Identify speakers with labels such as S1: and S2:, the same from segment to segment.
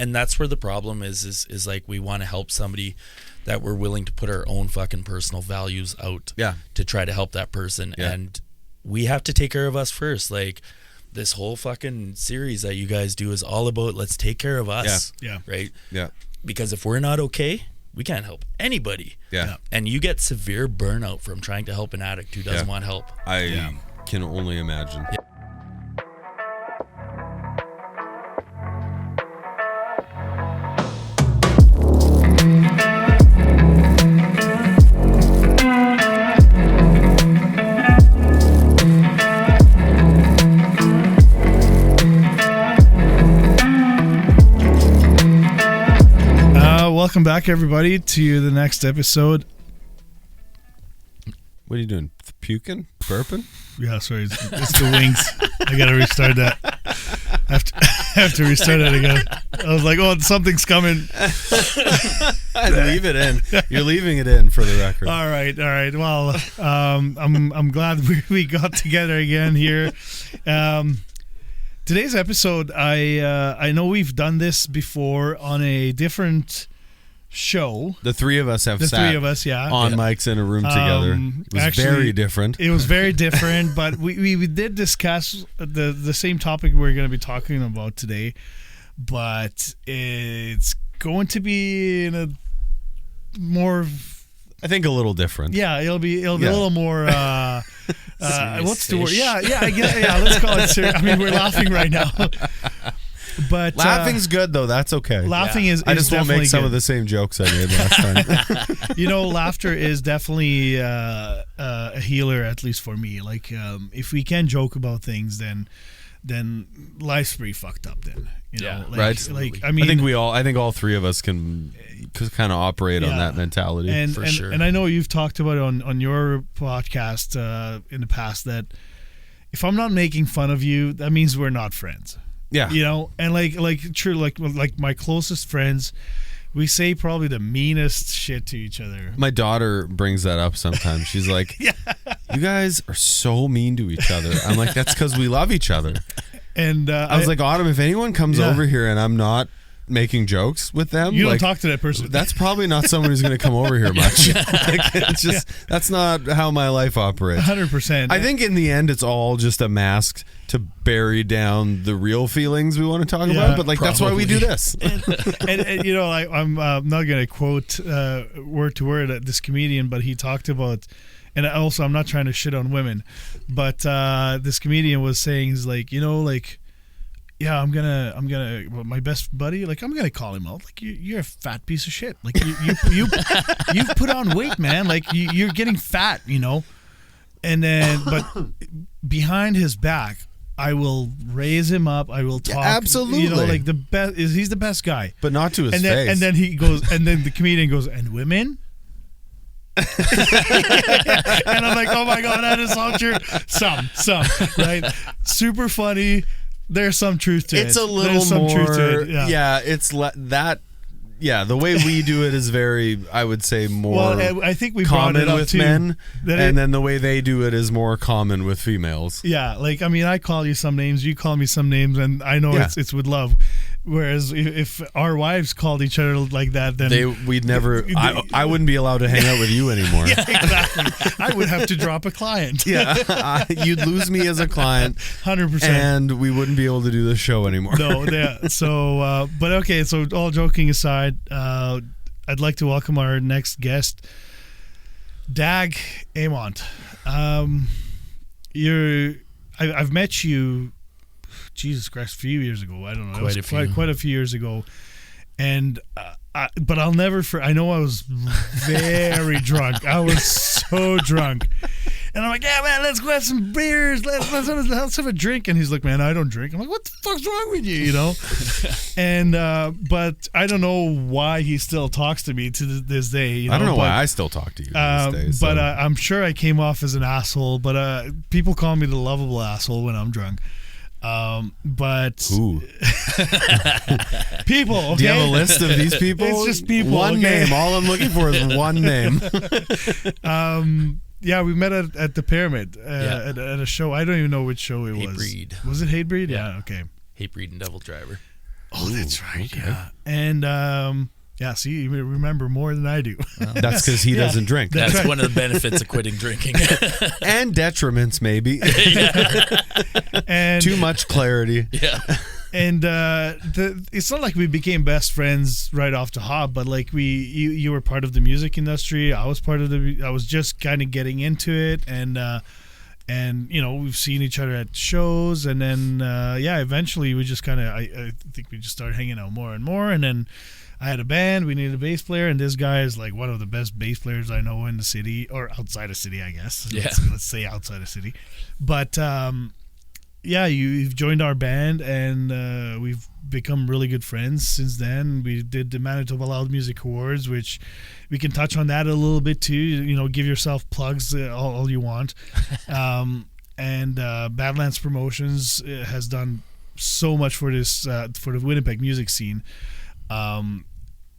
S1: And that's where the problem is like we want to help somebody that we're willing to put our own fucking personal values out to try to help that person. And we have to take care of us first. Like this whole fucking series that you guys do is all about let's take care of us. Right? Yeah. Because if we're not okay, we can't help anybody. Yeah. And you get severe burnout from trying to help an addict who doesn't want help.
S2: I can only imagine. Yeah.
S3: Welcome back, everybody, to the next episode.
S2: What are you doing? Puking? Burping?
S3: Yeah, sorry. It's the wings. I got to restart that. I have to restart that again. I was like, oh, something's coming.
S2: Leave it in. You're leaving it in for the record.
S3: All right. Well, I'm glad we got together again here. Today's episode, I know we've done this before on a different show.
S2: The three of us have sat on mics in a room together. It was actually very different.
S3: It was very different, but we did discuss the same topic we're going to be talking about today, but it's going to be in a more...
S2: I think a little different.
S3: Yeah, it'll be a little more... what's the word? Yeah, let's call it serious. I mean, we're laughing right now. But
S2: laughing's good though. That's okay.
S3: Laughing is
S2: I just won't make some
S3: good.
S2: of the same jokes I made last time.
S3: Laughter is definitely a healer, at least for me. Like, if we can joke about things, then life's pretty fucked up. Then,
S2: right.
S3: Like, I mean,
S2: I think all three of us can kind of operate on that mentality for sure.
S3: And I know you've talked about it on your podcast in the past that if I'm not making fun of you, that means we're not friends. Yeah. And like my closest friends, we say probably the meanest shit to each other.
S2: My daughter brings that up sometimes. She's like, you guys are so mean to each other. I'm like, that's because we love each other. And I was like, Autumn, if anyone comes over here and I'm not making jokes with them,
S3: you don't talk to that person.
S2: That's probably not someone who's going to come over here much. It's just that's not how my life operates.
S3: 100%.
S2: I think in the end, it's all just a mask to bury down the real feelings we want to talk about. But that's why we do this.
S3: and I'm not going to quote word to word this comedian, but he talked about. And also, I'm not trying to shit on women, but this comedian was saying, he's like, yeah, I'm gonna my best buddy, like I'm gonna call him out. Like you're a fat piece of shit. Like you've put on weight, man. Like you're getting fat, And then, but behind his back, I will raise him up. I will talk.
S2: Yeah, absolutely.
S3: Like the best he's the best guy.
S2: But not to his
S3: face. And then he goes, and then the comedian goes, and women. And I'm like, oh my god, that is so true. Some, right? Super funny. There's some truth to it.
S2: It's a little more. Truth to it. Yeah, it's that. Yeah, the way we do it is very, I would say, more.
S3: Well, I think we brought it up
S2: with
S3: too,
S2: men, and then the way they do it is more common with females.
S3: Yeah, like I mean, I call you some names, you call me some names, and I know it's with love. Whereas if our wives called each other like that, then
S2: we'd never. I wouldn't be allowed to hang out with you anymore.
S3: Yeah, exactly. I would have to drop a client.
S2: Yeah, you'd lose me as a client,
S3: 100%,
S2: and we wouldn't be able to do the show anymore.
S3: No, yeah. So, but okay. So, all joking aside, I'd like to welcome our next guest, Dag Aymont. I've met you. Jesus Christ, a few years ago. I don't know. Quite a few years ago. And but I'll never I know I was very drunk. I was so drunk. And I'm like, yeah, man, let's go have some beers. Let's have a drink. And he's like, man, I don't drink. I'm like, what the fuck's wrong with you? And but I don't know why he still talks to me to this day.
S2: I don't know why I still talk to you to this day.
S3: But I'm sure I came off as an asshole. But people call me the lovable asshole when I'm drunk. But
S2: who?
S3: People, okay?
S2: Do you have a list of these people?
S3: It's just people.
S2: One name. All I'm looking for is one name.
S3: Yeah, we met at the Pyramid at a show. I don't even know which show it was.
S1: Hatebreed.
S3: Was it Hatebreed? Yeah, okay.
S1: Hatebreed and Devil Driver.
S3: Oh, that's right. Okay. Yeah. And see, you remember more than I do.
S2: Well, that's because he doesn't drink.
S1: That's right. One of the benefits of quitting drinking.
S2: And detriments, maybe.
S3: And
S2: too much clarity.
S1: Yeah.
S3: And it's not like we became best friends right off the hop, but like you were part of the music industry. I was just kind of getting into it, and we've seen each other at shows, and then eventually we just kind of I think we just started hanging out more and more, and then I had a band. We needed a bass player, and this guy is like one of the best bass players I know in the city, or outside of city, I guess.
S1: Yeah.
S3: Let's say outside of city, but you've joined our band, and we've become really good friends since then. We did the Manitoba Loud Music Awards, which we can touch on that a little bit too. You know, give yourself plugs all you want. And Badlands Promotions has done so much for this for the Winnipeg music scene.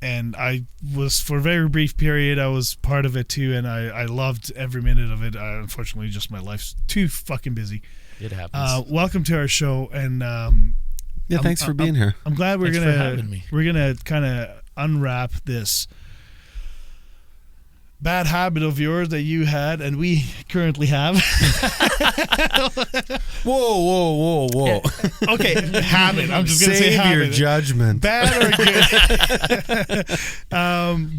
S3: And I was, for a very brief period, I was part of it too, and I loved every minute of it. Unfortunately, just my life's too fucking busy.
S1: It happens.
S3: Welcome to our show, and
S2: thanks for being here.
S3: I'm glad we're gonna kind of unwrap this bad habit of yours that you had and we currently have.
S2: Whoa.
S3: Okay, habit. I'm just gonna say habit.
S2: Save your judgment.
S3: Bad or good.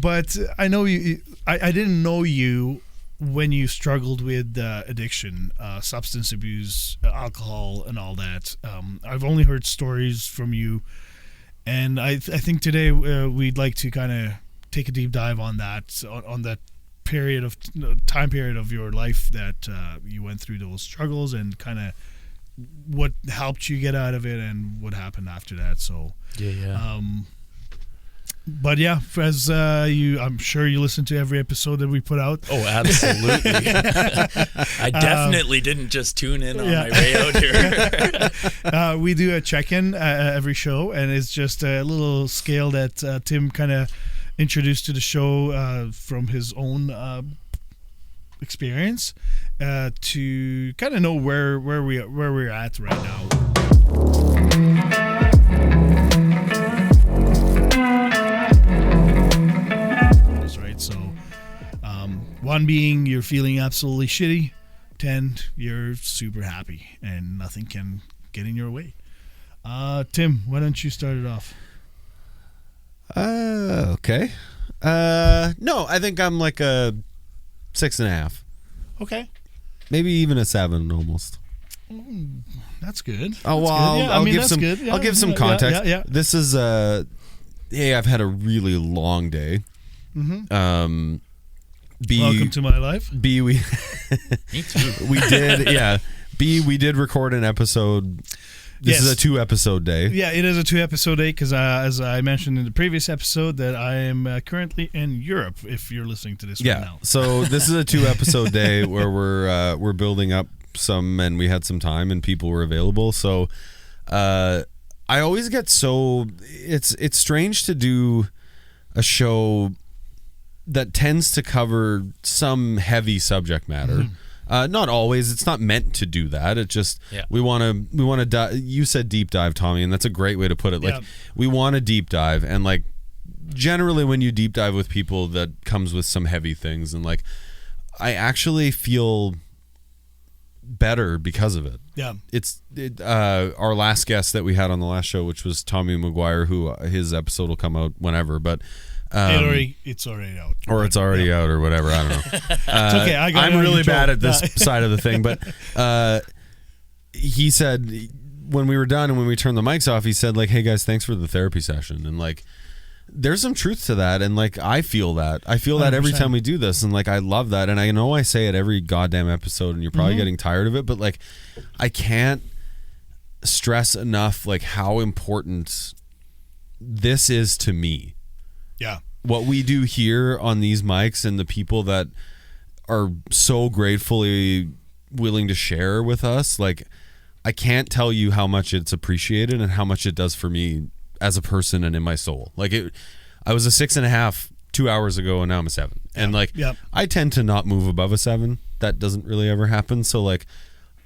S3: But I know you. I didn't know you when you struggled with addiction, substance abuse, alcohol, and all that. I've only heard stories from you, and I think today we'd like to kind of take a deep dive on that, on that time period of your life that you went through those struggles, and kind of what helped you get out of it and what happened after that. So but yeah, as I'm sure you listen to every episode that we put out.
S1: Oh, absolutely. I definitely didn't just tune in on my way out here.
S3: We do a check-in every show, and it's just a little scale that Tim kind of introduced to the show from his own experience to kind of know where we're at right now. So, 1 being you're feeling absolutely shitty, 10 you're super happy and nothing can get in your way. Tim, why don't you start it off?
S2: Okay. No, I think I'm like a 6.5.
S3: Okay.
S2: Maybe even a 7 almost.
S3: That's good.
S2: Oh, well,
S3: yeah,
S2: I'll give some.
S3: Yeah,
S2: I'll give some context.
S3: Yeah.
S2: This is hey, I've had a really long day.
S3: Mm-hmm. Welcome to my life.
S2: B, we
S1: Me too.
S2: We did, yeah. B, we did record an episode. This is a 2-episode day.
S3: Yeah, it is a 2-episode day because, as I mentioned in the previous episode, that I am currently in Europe. If you're listening to this right now,
S2: so this is a 2-episode day where we're building up some, and we had some time and people were available. So, I always get it's strange to do a show that tends to cover some heavy subject matter. Not always. It's not meant to do that. It just we want to. You said deep dive, Tommy, and that's a great way to put it. Like we want to deep dive, and like generally when you deep dive with people, that comes with some heavy things, and like I actually feel better because of it. Yeah, it's our last guest that we had on the last show, which was Tommy McGuire, who his episode will come out whenever, but.
S3: It's already out.
S2: Or it's already out or whatever. I don't know.
S3: It's okay.
S2: I'm really bad at this side of the thing. But he said when we were done and when we turned the mics off, he said, like, hey, guys, thanks for the therapy session. And, like, there's some truth to that. And, like, I feel that. I feel 100%. That every time we do this. And, like, I love that. And I know I say it every goddamn episode and you're probably getting tired of it. But, like, I can't stress enough, like, how important this is to me.
S3: Yeah.
S2: What we do here on these mics and the people that are so gratefully willing to share with us, like, I can't tell you how much it's appreciated and how much it does for me as a person and in my soul. Like, I was a 6.5 2 hours ago and now I'm a 7. And like, I tend to not move above a 7. That doesn't really ever happen. So like,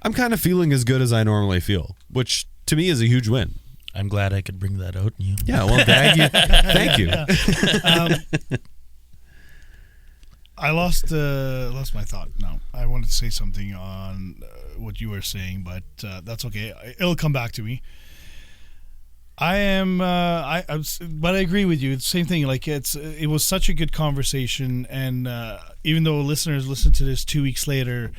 S2: I'm kind of feeling as good as I normally feel, which to me is a huge win.
S1: I'm glad I could bring that out in you.
S2: Yeah, well, Dag, thank you.
S3: I lost my thought. No, I wanted to say something on what you were saying, but that's okay. It'll come back to me. But I agree with you. It's the same thing. Like it was such a good conversation, and even though listeners listen to this 2 weeks later,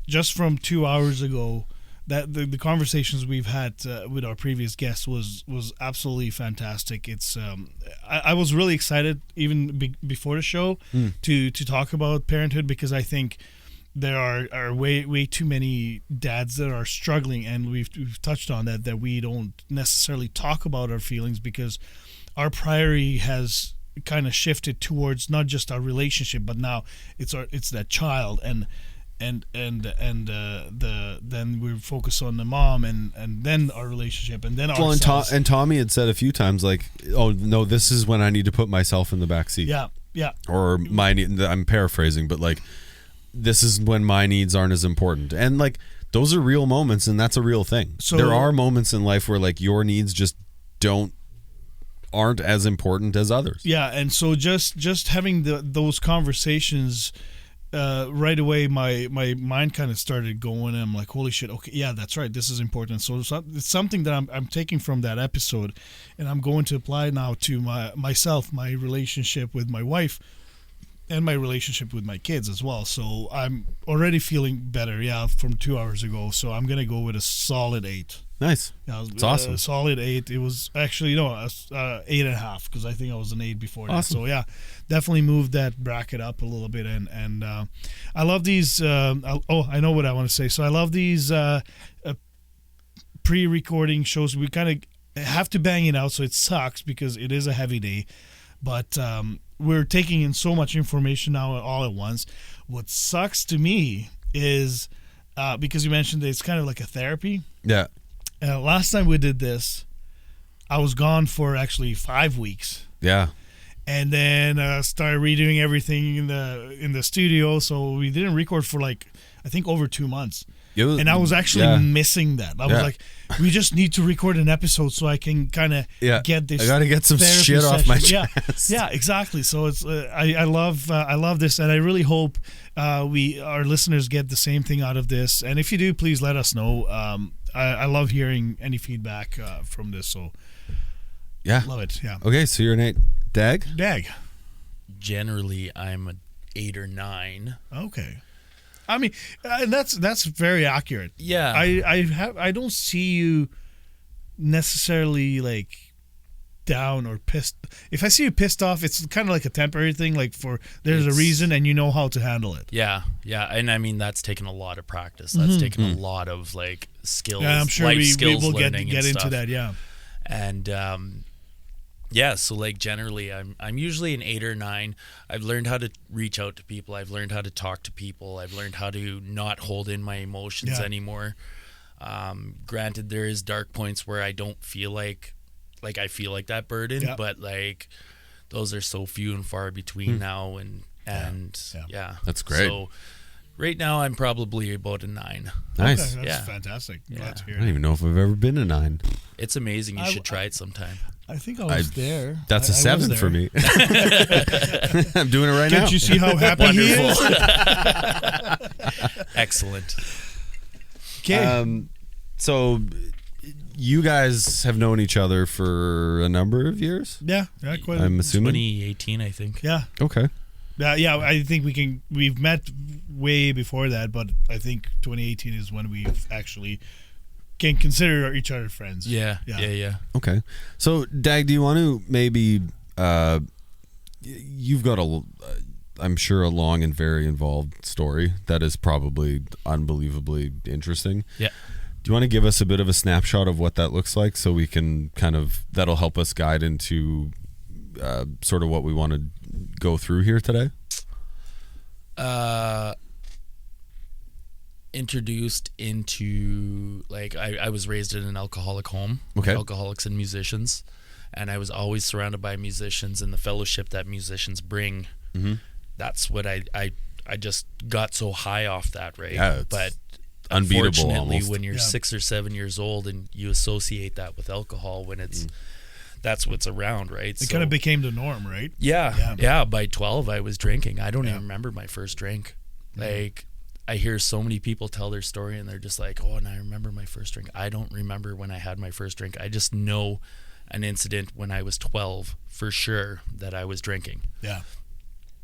S3: just from 2 hours ago, that the conversations we've had with our previous guests was absolutely fantastic. It's I was really excited even before the show to talk about parenthood, because I think there are way too many dads that are struggling, and we've touched on that we don't necessarily talk about our feelings because our priority has kind of shifted towards not just our relationship, but now it's that child, and then we focus on the mom, and then our relationship, and then ourselves.
S2: And Tommy had said a few times, like, oh no, this is when I need to put myself in the back seat.
S3: Yeah.
S2: Or I'm paraphrasing, but like, this is when my needs aren't as important, and like those are real moments, and that's a real thing. So there are moments in life where like your needs just aren't as important as others.
S3: Yeah, and so just having those conversations. Right away, my mind kind of started going, and I'm like, holy shit, okay, yeah, that's right, this is important. So it's something that I'm taking from that episode, and I'm going to apply now to myself, my relationship with my wife, and my relationship with my kids as well. So I'm already feeling better, from 2 hours ago. So I'm going to go with a solid 8.
S2: Nice.
S3: Yeah,
S2: it's awesome.
S3: A solid 8. It was actually, 8.5, because I think I was an 8 before that.
S2: Awesome.
S3: So yeah, definitely moved that bracket up a little bit. And I love these. I know what I want to say. So I love these pre-recording shows. We kind of have to bang it out, so it sucks because it is a heavy day. But we're taking in so much information now all at once. What sucks to me is because you mentioned that it's kind of like a therapy.
S2: Yeah.
S3: Last time we did this, I was gone for actually 5 weeks.
S2: Yeah.
S3: And then started redoing everything in the studio, so we didn't record for I think over 2 months. And I was actually missing that. I was like, we just need to record an episode so I can kind of get this.
S2: I got to get some shit off my chest.
S3: Yeah, exactly. So it's I love this, and I really hope our listeners get the same thing out of this. And if you do, please let us know. I love hearing any feedback from this. So
S2: yeah,
S3: love it. Yeah.
S2: Okay, so you're an 8. Dag.
S1: Generally, I'm an 8 or 9.
S3: Okay. I mean, and that's very accurate.
S1: Yeah.
S3: I don't see you necessarily down or pissed. If I see you pissed off, it's kind of like a temporary thing. There's a reason, and you know how to handle it.
S1: Yeah, and I mean that's taken a lot of practice. That's taken a lot of skills.
S3: Yeah, I'm sure we will get into that. Yeah.
S1: And so generally I'm usually an 8 or 9. I've learned how to reach out to people. I've learned how to talk to people. I've learned how to not hold in my emotions anymore. Granted, there is dark points where I don't feel like I feel like that burden, but those are so few and far between now, and
S2: that's great.
S1: So right now I'm probably about a 9.
S2: Nice.
S3: Okay, that's fantastic. Glad to hear.
S2: I don't even know if I've ever been a 9.
S1: It's amazing. You should try it sometime.
S3: I think I was there.
S2: That's a 7 for me. I'm doing it right now.
S3: Can't you see how happy he is?
S1: Excellent.
S3: Okay.
S2: So you guys have known each other for a number of years?
S3: Yeah, quite.
S2: I'm assuming
S1: 2018, I think.
S3: Yeah.
S2: Okay.
S3: Yeah, I think we've met way before that, but I think 2018 is when we've actually can consider each other friends.
S1: Yeah.
S2: Okay. So, Dag, do you want to maybe you've got I'm sure a long and very involved story that is probably unbelievably interesting.
S1: Yeah.
S2: Do you want to give us a bit of a snapshot of what that looks like so we can that'll help us guide into sort of what we want to go through here today?
S1: Introduced into I was raised in an alcoholic home, alcoholics and musicians, and I was always surrounded by musicians and the fellowship that musicians bring. That's what I just got so high off that, right?
S2: Yeah,
S1: but
S2: unbeatable.
S1: Unfortunately,
S2: Almost.
S1: when you're 6 or 7 years old and you associate that with alcohol, when it's that's what's around, right?
S3: It kind of became the norm, right?
S1: Yeah. By 12, I was drinking. I don't even remember my first drink. Like, I hear so many people tell their story and they're just like, oh, and I remember my first drink. I don't remember when I had my first drink. I just know an incident when I was 12 for sure that I was drinking.
S3: Yeah.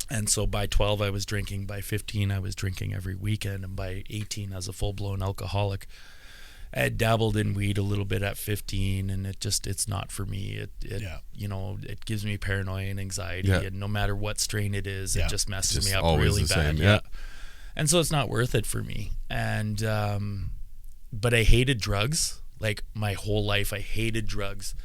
S1: And so by 12, I was drinking. By 15, I was drinking every weekend. And by 18, as a full-blown alcoholic, I had dabbled in weed a little bit at 15, and it's not for me. It gives me paranoia and anxiety, and no matter what strain it is, it just messes me up really bad.
S2: Same,
S1: and so it's not worth it for me. And but I hated drugs. Like, my whole life, I hated drugs.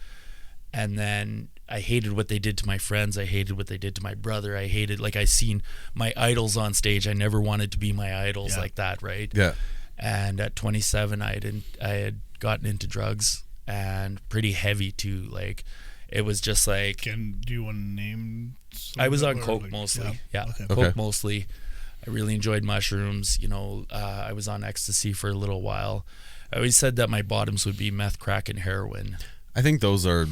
S1: And then I hated what they did to my friends. I hated what they did to my brother. I hated, like, I seen my idols on stage. I never wanted to be my idols like that, right?
S2: Yeah.
S1: And at 27, I had gotten into drugs, and pretty heavy too. Like, it was just like.
S3: Do you want to name?
S1: I was on coke mostly. Yeah. Coke mostly. I really enjoyed mushrooms. I was on ecstasy for a little while. I always said that my bottoms would be meth, crack, and heroin.
S2: I think those are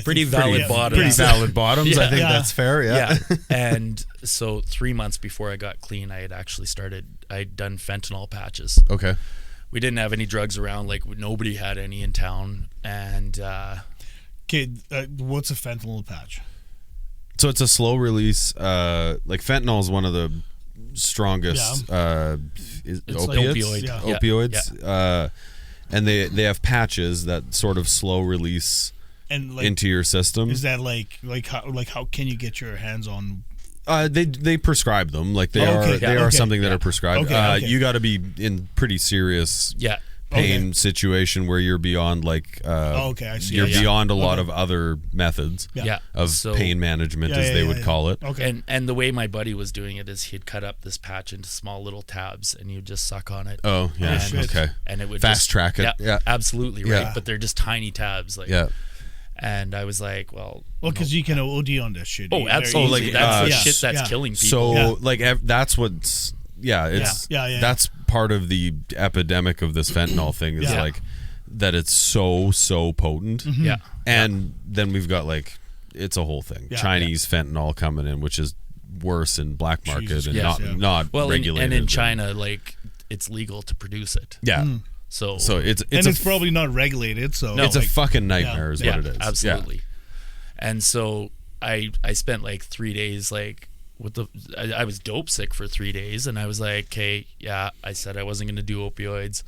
S1: pretty valid bottoms.
S2: Pretty valid bottoms. I think that's fair. Yeah.
S1: And so 3 months before I got clean, I'd done fentanyl patches.
S2: Okay.
S1: We didn't have any drugs around. Like, nobody had any in town. And
S3: what's a fentanyl patch?
S2: So it's a slow release. Like, fentanyl is one of the strongest opiates.
S1: Like
S2: opioids. And they have patches that sort of slow release
S3: and, like,
S2: into your system.
S3: Is that like how can you get your hands on?
S2: They prescribe them. Like, they are something that are prescribed. You got to be in pretty serious pain situation where you're beyond, like,
S3: I see.
S2: You're beyond a lot of other methods of pain management, as they would call it.
S3: Okay.
S1: And the way my buddy was doing it is he'd cut up this patch into small little tabs, and you'd just suck on it.
S2: Oh, yeah. Okay.
S1: And it would
S2: fast track it.
S1: Yeah, absolutely, right? But they're just tiny tabs. Like, and I was like, well,
S3: because you can OD on this shit.
S1: Oh, absolutely. That's the shit that's killing people.
S2: So, like, that's what's that's part of the epidemic of this fentanyl thing is like that it's so potent.
S3: Mm-hmm.
S2: And then we've got, like, it's a whole thing. Chinese fentanyl coming in, which is worse in black market and not regulated.
S1: And in China, like, it's legal to produce it.
S2: Yeah.
S1: So
S3: it's probably not regulated. So
S2: it's a fucking nightmare, is what it is.
S1: Absolutely. And so I spent like 3 days, like, I was dope sick for 3 days, and I was like, okay, I said I wasn't going to do opioids,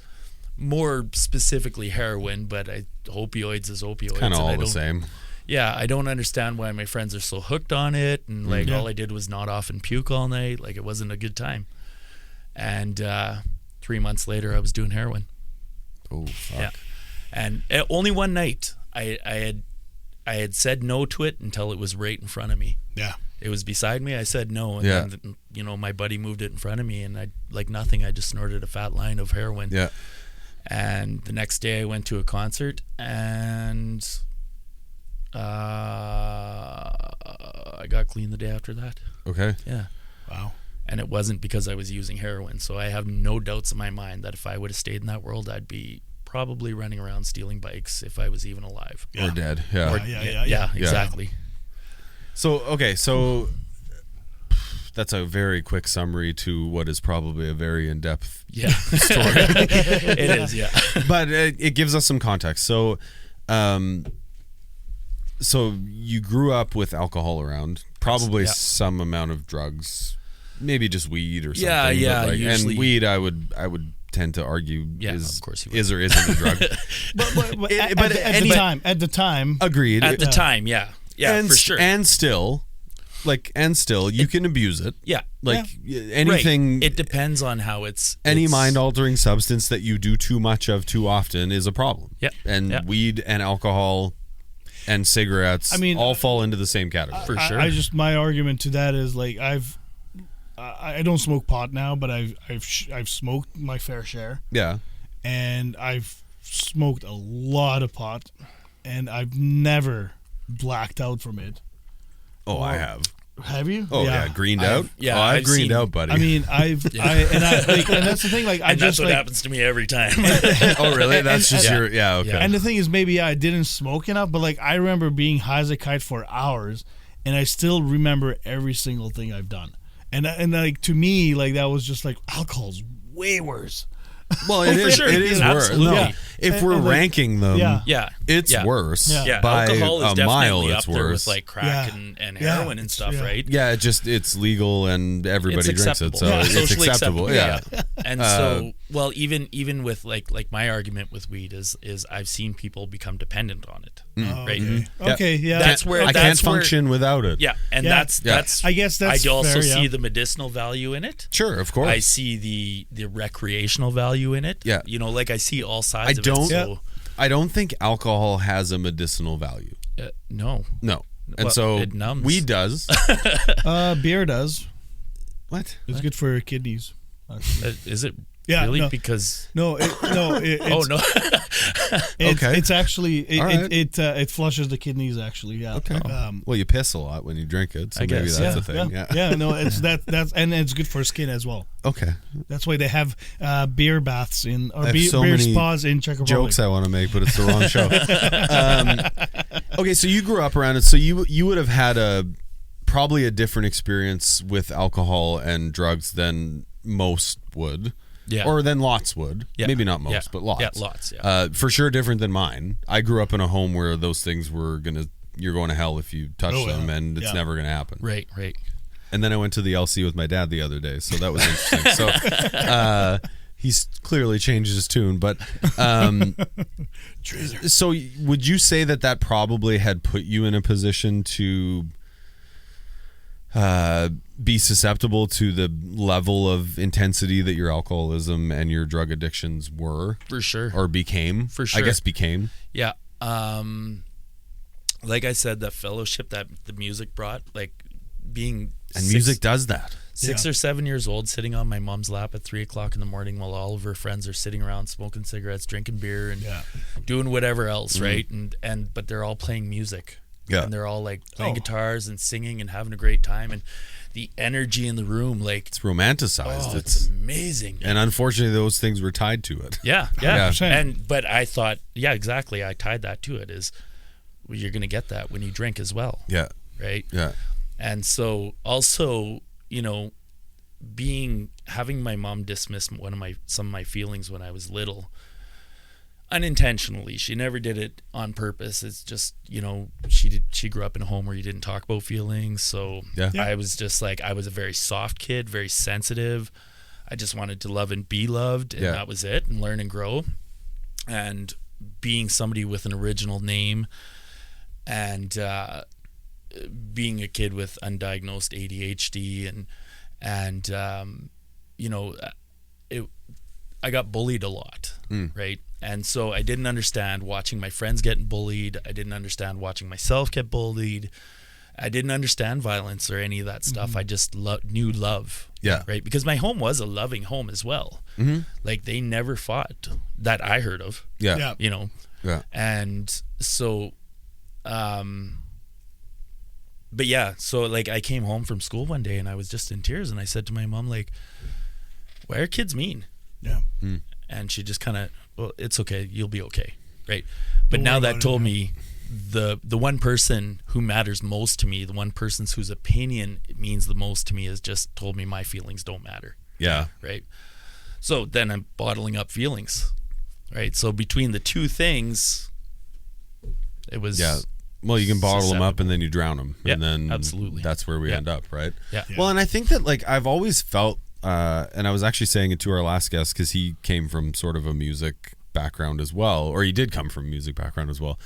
S1: more specifically heroin, but opioids is opioids.
S2: Kind of all the same.
S1: Yeah, I don't understand why my friends are so hooked on it, and like all I did was nod off and puke all night. Like, it wasn't a good time. And 3 months later, I was doing heroin.
S2: Oh, fuck.
S1: Yeah, and only one night I had said no to it until it was right in front of me.
S3: Yeah.
S1: It was beside me. I said no, and then my buddy moved it in front of me, and I, like nothing, I just snorted a fat line of heroin.
S2: Yeah.
S1: And the next day I went to a concert, and I got clean the day after that.
S2: Okay.
S1: Yeah.
S3: Wow.
S1: And it wasn't because I was using heroin. So I have no doubts in my mind that if I would have stayed in that world, I'd be probably running around stealing bikes if I was even alive.
S2: Or dead.
S1: Yeah, exactly.
S2: So that's a very quick summary to what is probably a very in-depth story.
S1: It is, yeah.
S2: But it gives us some context. So you grew up with alcohol around, probably some amount of drugs, maybe just weed or something.
S1: Yeah.
S2: Like,
S1: usually,
S2: and weed, I would tend to argue is
S1: of course
S2: is or isn't a drug.
S3: but at the time,
S2: agreed.
S1: At the time, yeah,
S2: and,
S1: for sure.
S2: And still, you can abuse it.
S1: Yeah,
S2: like anything.
S1: Right. It depends on how it's
S2: any mind-altering substance that you do too much of too often is a problem.
S1: Yeah,
S2: and weed and alcohol and cigarettes, all fall into the same category.
S1: For sure.
S3: My argument to that is, like, I don't smoke pot now, but I've smoked my fair share.
S2: Yeah.
S3: And I've smoked a lot of pot, and I've never blacked out from it.
S2: Oh, I have.
S3: Have you?
S2: Oh yeah, greened out.
S1: Yeah,
S2: I've greened out, buddy.
S3: I mean, and that's the thing. Like,
S1: and that's what happens to me every time.
S2: Oh really? That's just your okay.
S3: Yeah. And the thing is, maybe I didn't smoke enough, but like I remember being high as a kite for hours, and I still remember every single thing I've done. And like to me, like that was just like alcohol's way worse.
S2: Well, it is.
S1: Sure.
S2: It is worse.
S1: Absolutely.
S2: No, if we're ranking them, it's worse.
S1: Yeah.
S2: By
S1: alcohol is
S2: a mile,
S1: definitely
S2: it's
S1: up there
S2: worse.
S1: with like crack and heroin and stuff, right?
S2: Yeah, it's legal and everybody drinks it, so it's
S1: socially
S2: acceptable.
S1: Yeah. And so, well, even with like my argument with weed is I've seen people become dependent on it, right?
S3: Mm-hmm. Okay, yeah.
S1: That's where
S2: I can't function without it.
S1: Yeah, and that's
S3: I guess that's
S1: I also
S3: fair,
S1: see the medicinal value in it.
S2: Sure, of course.
S1: I see the recreational value in it.
S2: Yeah.
S1: You know, like I see all sides of it. So,
S2: I don't think alcohol has a medicinal value.
S1: No.
S2: And so
S1: it numbs.
S2: weed does.
S3: Beer does.
S2: What?
S3: It's good for kidneys.
S1: Is it
S3: Yeah,
S1: really?
S3: no.
S1: Because
S3: No, it's,
S1: oh no.
S2: Okay.
S3: It's actually
S2: All right.
S3: it flushes the kidneys actually. Yeah.
S2: Okay. Well, you piss a lot when you drink it, so
S1: I
S2: maybe
S1: guess,
S2: that's a thing.
S3: Yeah. No, it's that's and it's good for skin as well.
S2: Okay.
S3: That's why they have beer baths in or
S2: I have
S3: beer
S2: so many
S3: spas in Czech Republic.
S2: Jokes I want to make, but it's the wrong show. Okay, so you grew up around it, so you would have had probably a different experience with alcohol and drugs than most would.
S1: Yeah.
S2: Or than lots would.
S1: Yeah.
S2: Maybe not most, but lots.
S1: Yeah, lots. Yeah.
S2: For sure different than mine. I grew up in a home where those things you're going to hell if you touch them, and it's never going to happen.
S1: Right.
S2: And then I went to the LC with my dad the other day, so that was interesting. So he's clearly changed his tune, but so would you say that probably had put you in a position to be susceptible to the level of intensity that your alcoholism and your drug addictions were?
S1: For sure.
S2: Or became?
S1: For sure.
S2: I guess became.
S1: Yeah. Like I said, that fellowship that the music brought, like being
S2: music does that.
S1: 6 or 7 years old, sitting on my mom's lap at 3:00 in the morning while all of her friends are sitting around smoking cigarettes, drinking beer, and doing whatever else, right? But they're all playing music.
S2: Yeah.
S1: And they're all like playing guitars and singing and having a great time, and the energy in the room, like
S2: it's romanticized.
S1: Oh, it's amazing.
S2: And unfortunately, those things were tied to it.
S1: Yeah. But I thought, exactly. I tied that to it. Is you're going to get that when you drink as well.
S2: Yeah.
S1: Right.
S2: Yeah.
S1: And so also, having my mom dismiss some of my feelings when I was little. Unintentionally, she never did it on purpose. It's just she grew up in a home where you didn't talk about feelings, so I was just like, I was a very soft kid, very sensitive. I just wanted to love and be loved, and that was it, and learn and grow. And being somebody with an original name, and being a kid with undiagnosed ADHD, and I got bullied a lot, right? And so I didn't understand watching my friends getting bullied. I didn't understand watching myself get bullied. I didn't understand violence or any of that stuff. I just knew love, right? Because my home was a loving home as well. Like they never fought that I heard of, And so, but so like I came home from school one day and I was just in tears, and I said to my mom, like, why are kids mean?
S3: Yeah.
S1: And she just kind of, well, it's okay. You'll be okay. Right. But now that told me the one person who matters most to me, the one person whose opinion means the most to me, has just told me my feelings don't matter.
S2: Yeah.
S1: Right. So then I'm bottling up feelings. Right. So between the two things, it was.
S2: Yeah. Well, you can bottle them up and then you drown them.
S1: Yeah,
S2: and then
S1: absolutely.
S2: That's where we end up. Right.
S1: Yeah.
S2: Well, and I think that like I've always felt, and I was actually saying it to our last guest because he came from sort of a music background as well, or he did come from a music background as well.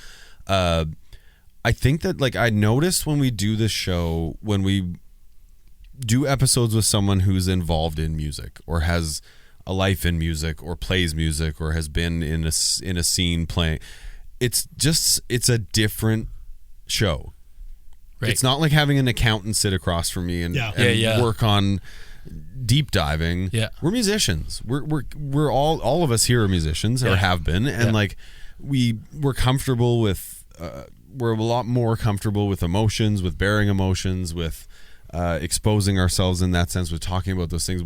S2: I think that like I noticed when we do this show, when we do episodes with someone who's involved in music or has a life in music or plays music or has been in a scene playing, it's a different show. Right. It's not like having an accountant sit across from me and work on deep diving.
S1: Yeah.
S2: We're musicians. We're all of us here are musicians or have been, and like we're comfortable with we're a lot more comfortable with emotions, with bearing emotions, with exposing ourselves in that sense with talking about those things.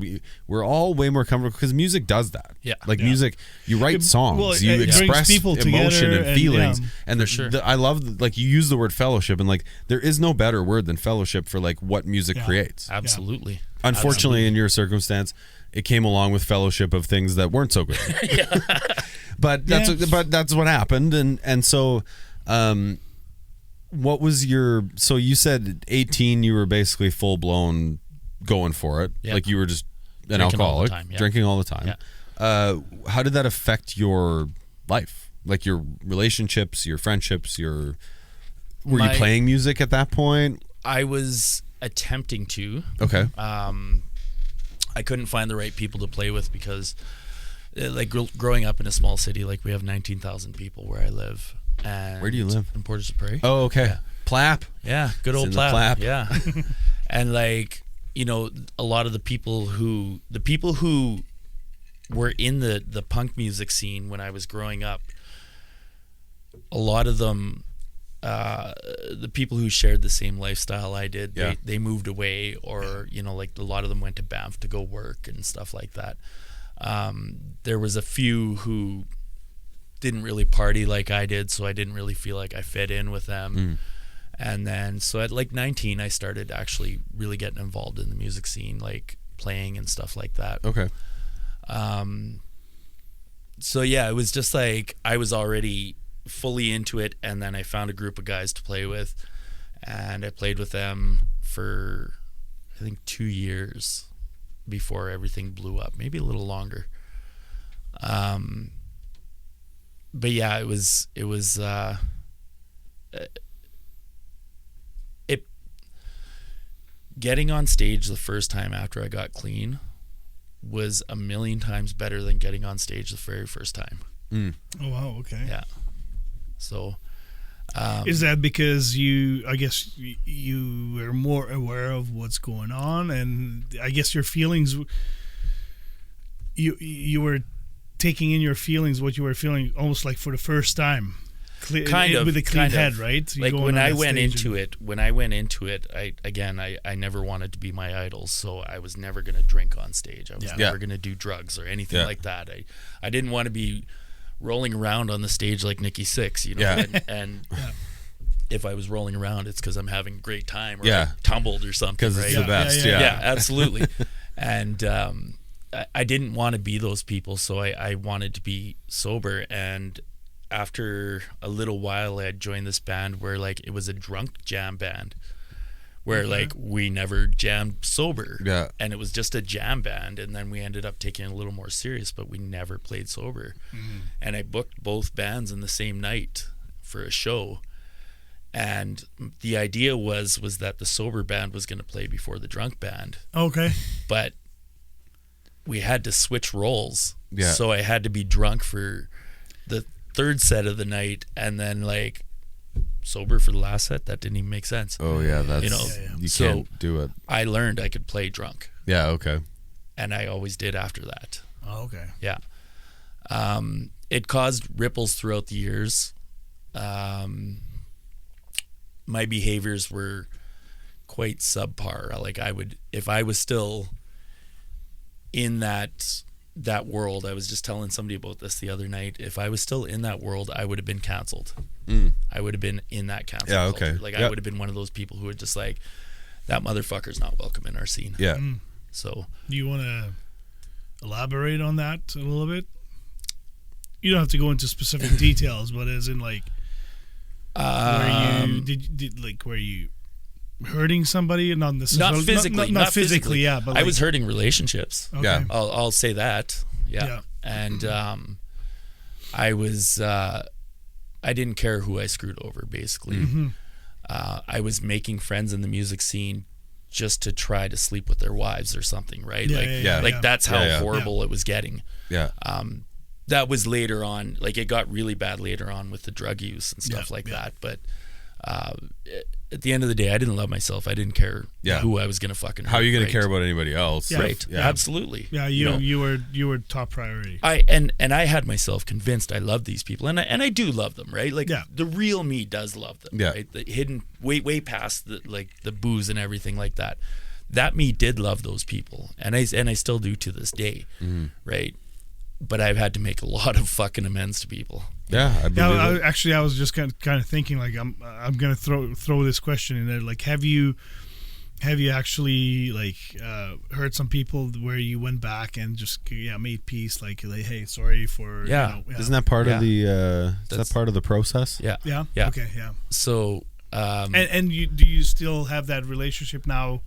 S2: We're all way more comfortable because music does that.
S1: Yeah.
S2: Like music, you write songs, you express
S3: people
S2: emotion and feelings.
S3: And
S2: I love, like, you use the word fellowship, and like there is no better word than fellowship for like what music creates.
S1: Absolutely.
S2: Unfortunately, in your circumstance, it came along with fellowship of things that weren't so good. But that's what happened, and so what was your, so you said 18 you were basically full blown going for it. Like you were just an alcoholic, drinking all the time. How did that affect your life? Like your relationships, your friendships, were you playing music at that point?
S1: I was attempting to.
S2: Okay.
S1: I couldn't find the right people to play with because like growing up in a small city, like we have 19,000 people where I live. And
S2: where do you live?
S1: In Portage la Prairie.
S2: Oh, okay.
S1: Yeah.
S2: Plap.
S1: Yeah, good old Plap. Yeah. And like, you know, a lot of the people who were in the punk music scene when I was growing up, a lot of them, the people who shared the same lifestyle I did, they moved away, or, you know, like a lot of them went to Banff to go work and stuff like that. There was a few who didn't really party like I did, so I didn't really feel like I fit in with them. And then so at like 19 I started actually really getting involved in the music scene, like playing and stuff like that.
S2: Okay.
S1: So yeah, it was just like I was already fully into it, and then I found a group of guys to play with, and I played with them for I think 2 years before everything blew up, maybe a little longer. But yeah, it was getting on stage the first time after I got clean was a million times better than getting on stage the very first time.
S3: Oh wow, okay.
S1: Yeah. So
S3: is that because I guess you were more aware of what's going on, and I guess your feelings, you were taking in your feelings, what you were feeling almost like for the first time,
S1: kind of
S3: with a clean head, right?
S1: Like when I went into it, I never wanted to be my idols, so I was never going to drink on stage. I was never going to do drugs or anything like that. I didn't want to be rolling around on the stage like Nikki Sixx, you know, and if I was rolling around, it's because I'm having a great time, or I tumbled or something,
S2: because it's the best.
S1: Yeah, absolutely. And I didn't want to be those people, so I wanted to be sober. And after a little while, I had joined this band where like it was a drunk jam band, where like we never jammed sober, and it was just a jam band. And then we ended up taking it a little more serious, but we never played sober. And I booked both bands in the same night for a show, and the idea was that the sober band was going to play before the drunk band.
S3: Okay.
S1: But we had to switch roles, so I had to be drunk for the third set of the night, and then like sober for the last set. That didn't even make sense.
S2: Oh yeah, that's, you know, you can't do it.
S1: I learned I could play drunk.
S2: Yeah, okay.
S1: And I always did after that.
S3: Oh, okay.
S1: Yeah. It caused ripples throughout the years. My behaviors were quite subpar. Like if I was still in that world, I was just telling somebody about this the other night. If I was still in that world, I would have been canceled. I would have been in that cancel culture. Like I would have been one of those people who would just like, that motherfucker's not welcome in our scene.
S2: Yeah.
S1: So
S3: do you want to elaborate on that a little bit? You don't have to go into specific details, but as in like, where you hurting somebody, not necessarily,
S1: not physically,
S3: not physically, yeah. But
S1: I was hurting relationships.
S3: Okay.
S2: Yeah,
S1: I'll say that. Yeah. And I was I didn't care who I screwed over. Basically, I was making friends in the music scene just to try to sleep with their wives or something, right? That's how horrible it was getting.
S2: Yeah.
S1: That was later on. Like it got really bad later on with the drug use and stuff like that. But at the end of the day, I didn't love myself. I didn't care who I was gonna fucking hurt.
S2: How are you gonna care about anybody else?
S1: Yeah. Right. Yeah. Absolutely.
S3: Yeah, you were top priority.
S1: I had myself convinced I loved these people, and I do love them, right? Like the real me does love them, right? The hidden way past the booze and everything like that. That me did love those people, and I still do to this day, right? But I've had to make a lot of fucking amends to people.
S2: Yeah, I believe it.
S3: Actually, I was just kind of thinking, like, I'm gonna throw this question in there. Like, have you actually like heard some people where you went back and just made peace, like hey, sorry for
S2: Isn't that part of the is that part of the process?
S3: Yeah. Okay, yeah.
S1: So
S3: and do you still have that relationship now?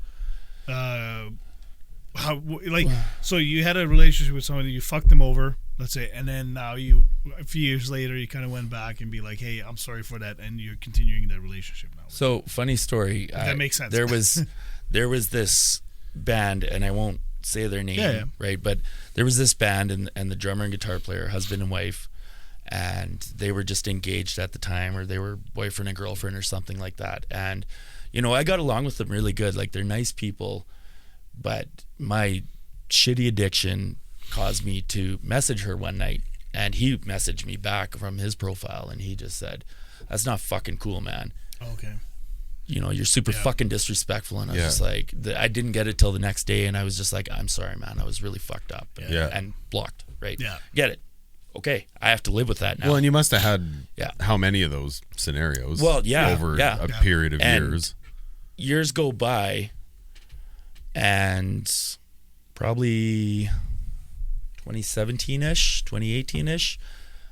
S3: So you had a relationship with somebody, you fucked them over, let's say, and then now a few years later you kind of went back and be like, hey, I'm sorry for that, and you're continuing that relationship now.
S1: So funny story.
S3: That makes sense.
S1: There was this band, and I won't say their name, right? But there was this band, and the drummer and guitar player, husband and wife, and they were just engaged at the time, or they were boyfriend and girlfriend or something like that. And I got along with them really good. Like, they're nice people. But my shitty addiction caused me to message her one night, and he messaged me back from his profile, and he just said, "That's not fucking cool, man.
S3: Okay.
S1: You're super fucking disrespectful." And I was just like, I didn't get it till the next day, and I was just like, "I'm sorry, man. I was really fucked up." And blocked, right? Yeah. Get it. Okay, I have to live with that now.
S2: Well, and you must have had how many of those scenarios?
S1: Well,
S2: over a period of years.
S1: Years go by. And probably 2017-ish, 2018-ish,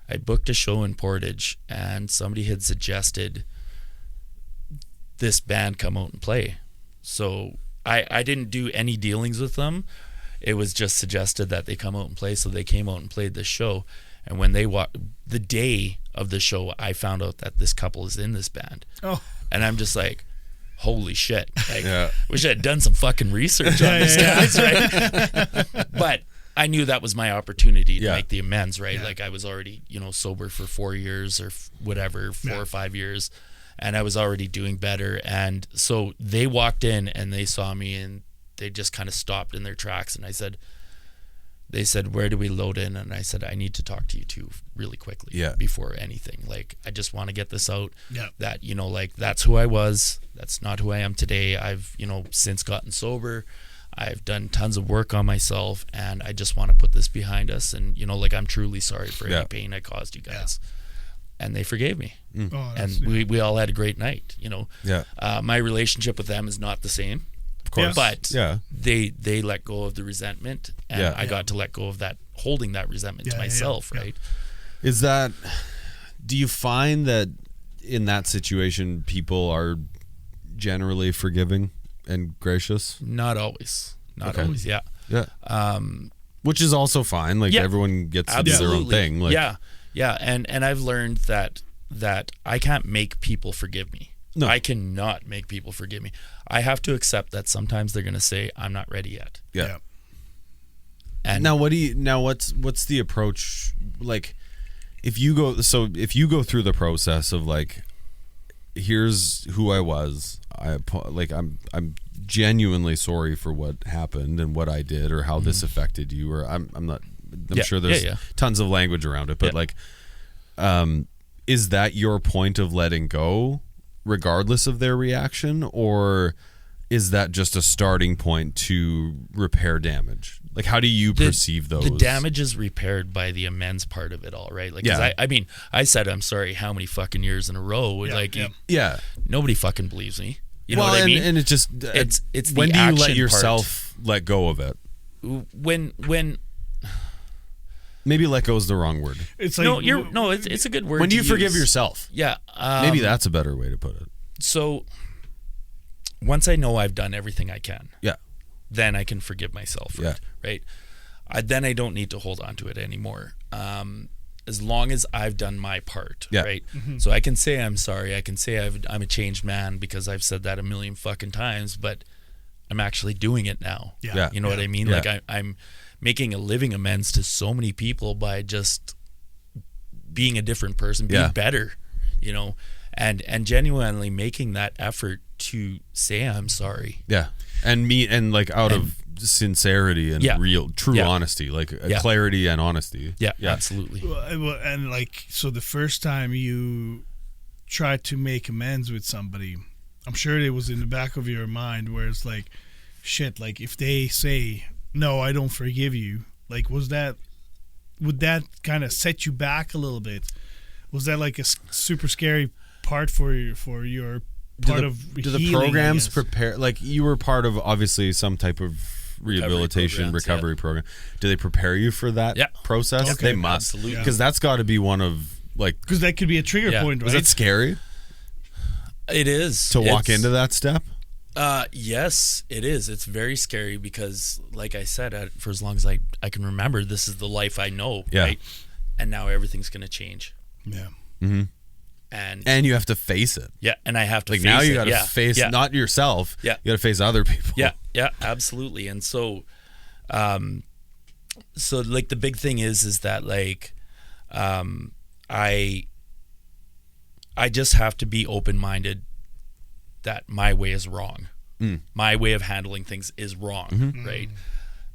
S1: I booked a show in Portage, and somebody had suggested this band come out and play. So I didn't do any dealings with them. It was just suggested that they come out and play, so they came out and played this show. And when they the day of the show, I found out that this couple is in this band. Oh. And I'm just like, holy shit. Like, wish I had done some fucking research on these guys, right? But I knew that was my opportunity to make the amends, right? Like, I was already, sober for 4 years or whatever, 4 or 5 years, and I was already doing better. And so they walked in and they saw me, and they just kind of stopped in their tracks. And they said, "Where do we load in?" And I said, "I need to talk to you two really quickly before anything. Like, I just want to get this out that, like, that's who I was. That's not who I am today. I've, since gotten sober. I've done tons of work on myself, and I just want to put this behind us. And, like, I'm truly sorry for any pain I caused you guys." And they forgave me. And we all had a great night, My relationship with them is not the same.
S2: Course.
S1: But they let go of the resentment, and I got to let go of that, holding that resentment to myself, right?
S2: Is that, do you find that in that situation people are generally forgiving and gracious?
S1: Not always. Not always, yeah.
S2: Which is also fine. Like, everyone gets to do their own thing. Like,
S1: and I've learned that I can't make people forgive me. No. I cannot make people forgive me. I have to accept that sometimes they're going to say, "I'm not ready yet."
S2: Yeah. And now what's the approach? Like, if you go through the process of, like, here's who I was. I'm genuinely sorry for what happened and what I did, or how this affected you, or I'm sure there's tons of language around it, but like, is that your point of letting go, regardless of their reaction, or is that just a starting point to repair damage? Like, how do you perceive those?
S1: The damage is repaired by the amends part of it all, right? Like, I mean, I said I'm sorry how many fucking years in a row? Nobody fucking believes me. You know what I mean?
S2: And it's just it's the when do you let yourself let go of it?
S1: When
S2: maybe let go is the wrong word.
S1: It's like it's a good word.
S2: When do you forgive yourself?
S1: Yeah,
S2: maybe that's a better way to put it.
S1: So once I know I've done everything I can, then I can forgive myself. Right. Then I don't need to hold on to it anymore. As long as I've done my part, right? Mm-hmm. So I can say I'm sorry. I can say I'm a changed man because I've said that a million fucking times, but I'm actually doing it now. You know what I mean? Like, I'm making a living amends to so many people by just being a different person, being better, and genuinely making that effort to say I'm sorry.
S2: Yeah. And like out of sincerity and real true honesty, like clarity and honesty.
S1: Yeah, absolutely.
S3: Well, and like, so the first time you tried to make amends with somebody, I'm sure it was in the back of your mind where it's like, shit, like if they say, no, I don't forgive you, like would that kind of set you back a little bit? Was that like a super scary part for your part of
S2: do the
S3: healing,
S2: programs prepare, like you were part of obviously some type of rehabilitation recovery program. Do they prepare you for that process?
S3: Okay.
S2: They must,
S1: Absolutely.
S2: because that's got to be one of like,
S3: because that could be a trigger point, right?
S2: Was that scary
S1: It is
S2: to walk into that step?
S1: Yes, it is. It's very scary because, like I said, for as long as I can remember, this is the life I know, right? And now everything's going to change.
S3: Yeah.
S2: Mm-hmm. And you have to face it.
S1: Yeah, and I have to
S2: like
S1: face
S2: now you
S1: got
S2: to face not yourself. Yeah, you got to face other people.
S1: Yeah, absolutely. And so, like the big thing is that like, I just have to be open-minded that my way is wrong. My way of handling things is wrong, right?